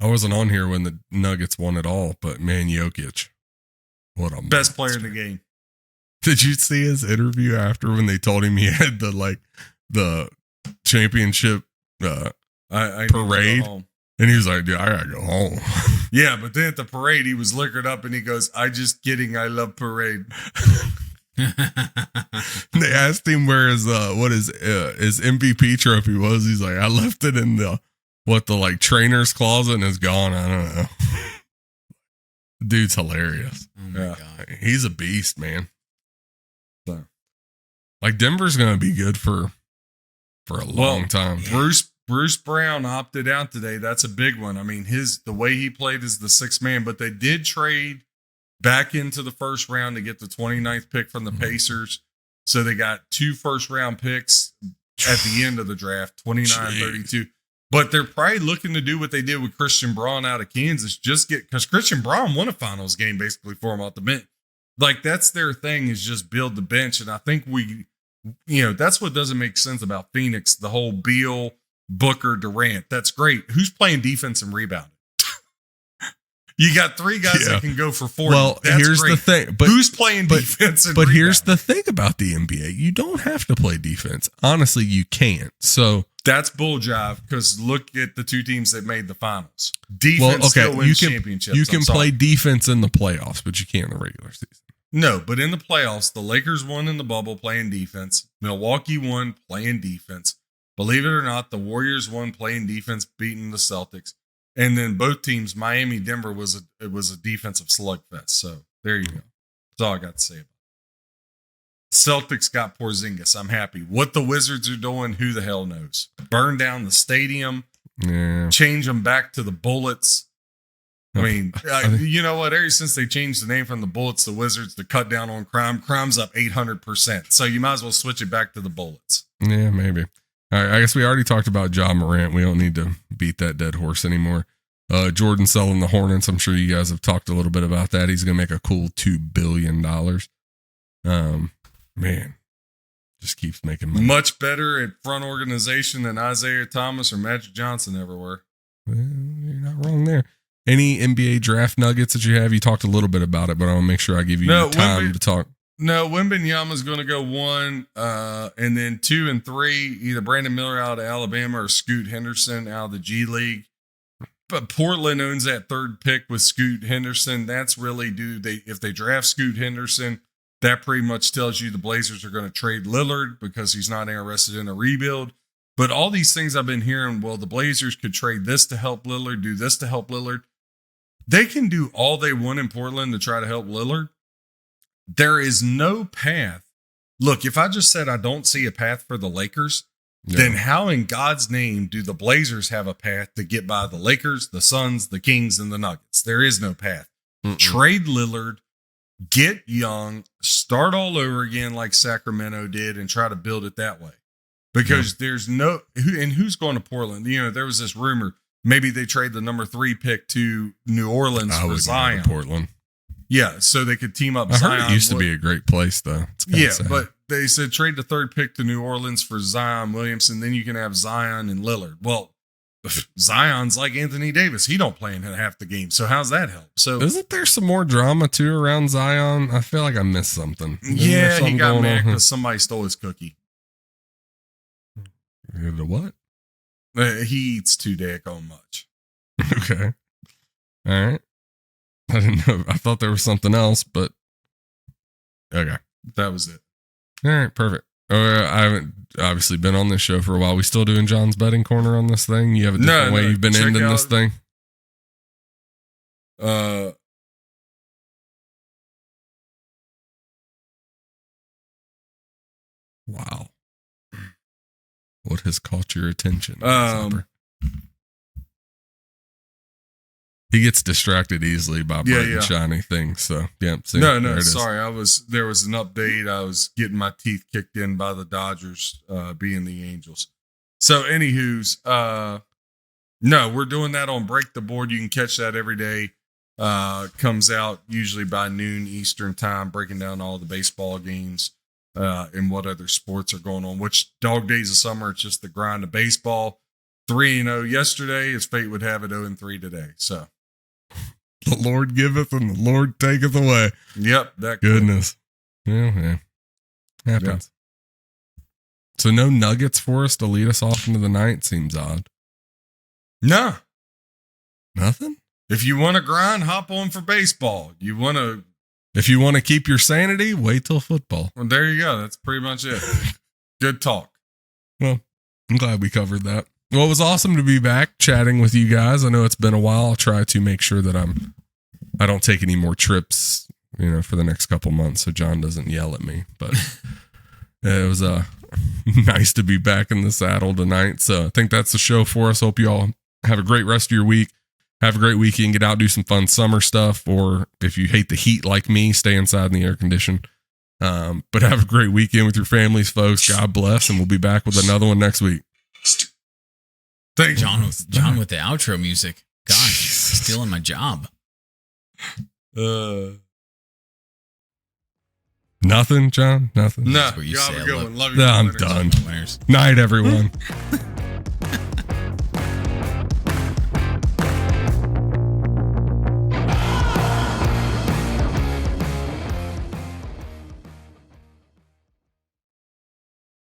I wasn't on here when the Nuggets won it all, but man, Jokic, what a Best player monster. in the game. Did you see his interview after when they told him he had the championship I need to go parade? home. And he was like, dude, I gotta go home. Yeah, but then at the parade, he was liquored up and he goes, I just kidding. I love parade. They asked him where his his MVP trophy was. He's like, I left it in the trainer's closet and it's gone. I don't know. Dude's hilarious. Oh my God. He's a beast, man. So. Like, Denver's gonna be good for a long time. Bruce Brown opted out today. That's a big one. I mean, the way he played is the sixth man, but they did trade back into the first round to get the 29th pick from the Pacers. So they got 2 first-round picks at the end of the draft, 29-32. But they're probably looking to do what they did with Christian Braun out of Kansas, because Christian Braun won a finals game basically for him off the bench. Like, that's their thing, is just build the bench. And I think that's what doesn't make sense about Phoenix, the whole Beal, Booker, Durant. That's great. Who's playing defense and rebounding? You got 3 guys that can go for 40. Well, That's here's great. the thing. But who's playing defense and rebounding? here's the thing about the NBA. You don't have to play defense. Honestly, you can't. So that's bull jive, because look at the 2 teams that made the finals. Defense still wins championships. You can play defense in the playoffs, but you can't in the regular season. No, but in the playoffs, the Lakers won in the bubble playing defense. Milwaukee won playing defense. Believe it or not, the Warriors won playing defense, beating the Celtics. And then both teams, Miami, Denver, was a defensive slugfest. So there you go. That's all I got to say about it. Celtics got Porzingis. I'm happy. What the Wizards are doing, who the hell knows? Burn down the stadium. Yeah. Change them back to the Bullets. I mean, you know what? Ever since they changed the name from the Bullets to Wizards to cut down on crime's up 800%. So you might as well switch it back to the Bullets. Yeah, maybe. All right, I guess we already talked about Ja Morant. We don't need to beat that dead horse anymore. Jordan selling the Hornets. I'm sure you guys have talked a little bit about that. He's going to make a cool $2 billion. Man, just keeps making money. Much better at front organization than Isaiah Thomas or Magic Johnson ever were. Well, you're not wrong there. Any NBA draft nuggets that you have? You talked a little bit about it, but I want to make sure I give you time to talk. No, Wembanyama's going to go 1, and then 2 and 3, either Brandon Miller out of Alabama or Scoot Henderson out of the G League. But Portland owns that 3rd pick with Scoot Henderson. That's really if they draft Scoot Henderson, that pretty much tells you the Blazers are going to trade Lillard because he's not interested in a rebuild. But all these things I've been hearing, well, the Blazers could trade this to help Lillard, do this to help Lillard. They can do all they want in Portland to try to help Lillard. There is no path. Look, if I just said I don't see a path for the Lakers, then how in God's name do the Blazers have a path to get by the Lakers, the Suns, the Kings, and the Nuggets? There is no path. Trade Lillard, get young, start all over again like Sacramento did, and try to build it that way. Because there's who's going to Portland? You know, there was this rumor, maybe they trade the number 3 pick to New Orleans for Zion. Portland. Yeah, so they could team up. I Zion. heard it used to be a great place, though. Yeah, but they said trade the 3rd pick to New Orleans for Zion Williamson. Then you can have Zion and Lillard. Well, Zion's like Anthony Davis. He don't play in half the game. So how's that help? So isn't there some more drama too around Zion? I feel like I missed something. Yeah, he got mad because somebody stole his cookie. The what? He eats too daggone much. Okay. All right. I didn't know. I thought there was something else, but okay. That was it. All right, perfect. I haven't obviously been on this show for a while. We still doing John's betting corner on this thing? You have a different way you've been ending this thing? Wow. What has caught your attention? He gets distracted easily by bright and shiny things. So yeah, see, no, sorry. There was an update. I was getting my teeth kicked in by the Dodgers, being the Angels. So, anywho's, no, we're doing that on Break the Board. You can catch that every day. Comes out usually by noon Eastern time, breaking down all the baseball games and what other sports are going on. Which dog days of summer, it's just the grind of baseball. 3-0 yesterday, as fate would have it, 0-3 today. So. The Lord giveth and the Lord taketh away. Yep. That goodness. Yeah. Happens. Yeah. So no nuggets for us to lead us off into the night seems odd. No. Nothing? If you want to grind, hop on for baseball. If you want to keep your sanity, wait till football. Well, there you go. That's pretty much it. Good talk. Well, I'm glad we covered that. Well, it was awesome to be back chatting with you guys. I know it's been a while. I'll try to make sure that I don't take any more trips, for the next couple months, so John doesn't yell at me. But it was nice to be back in the saddle tonight. So I think that's the show for us. Hope you all have a great rest of your week. Have a great weekend. Get out, do some fun summer stuff. Or if you hate the heat like me, stay inside in the air condition. But have a great weekend with your families, folks. God bless, and we'll be back with another one next week. Thanks, John with the outro music. Gosh, stealing my job. Nothing, John? Nothing? No, you have a good one. Love you. I'm done. Night, everyone.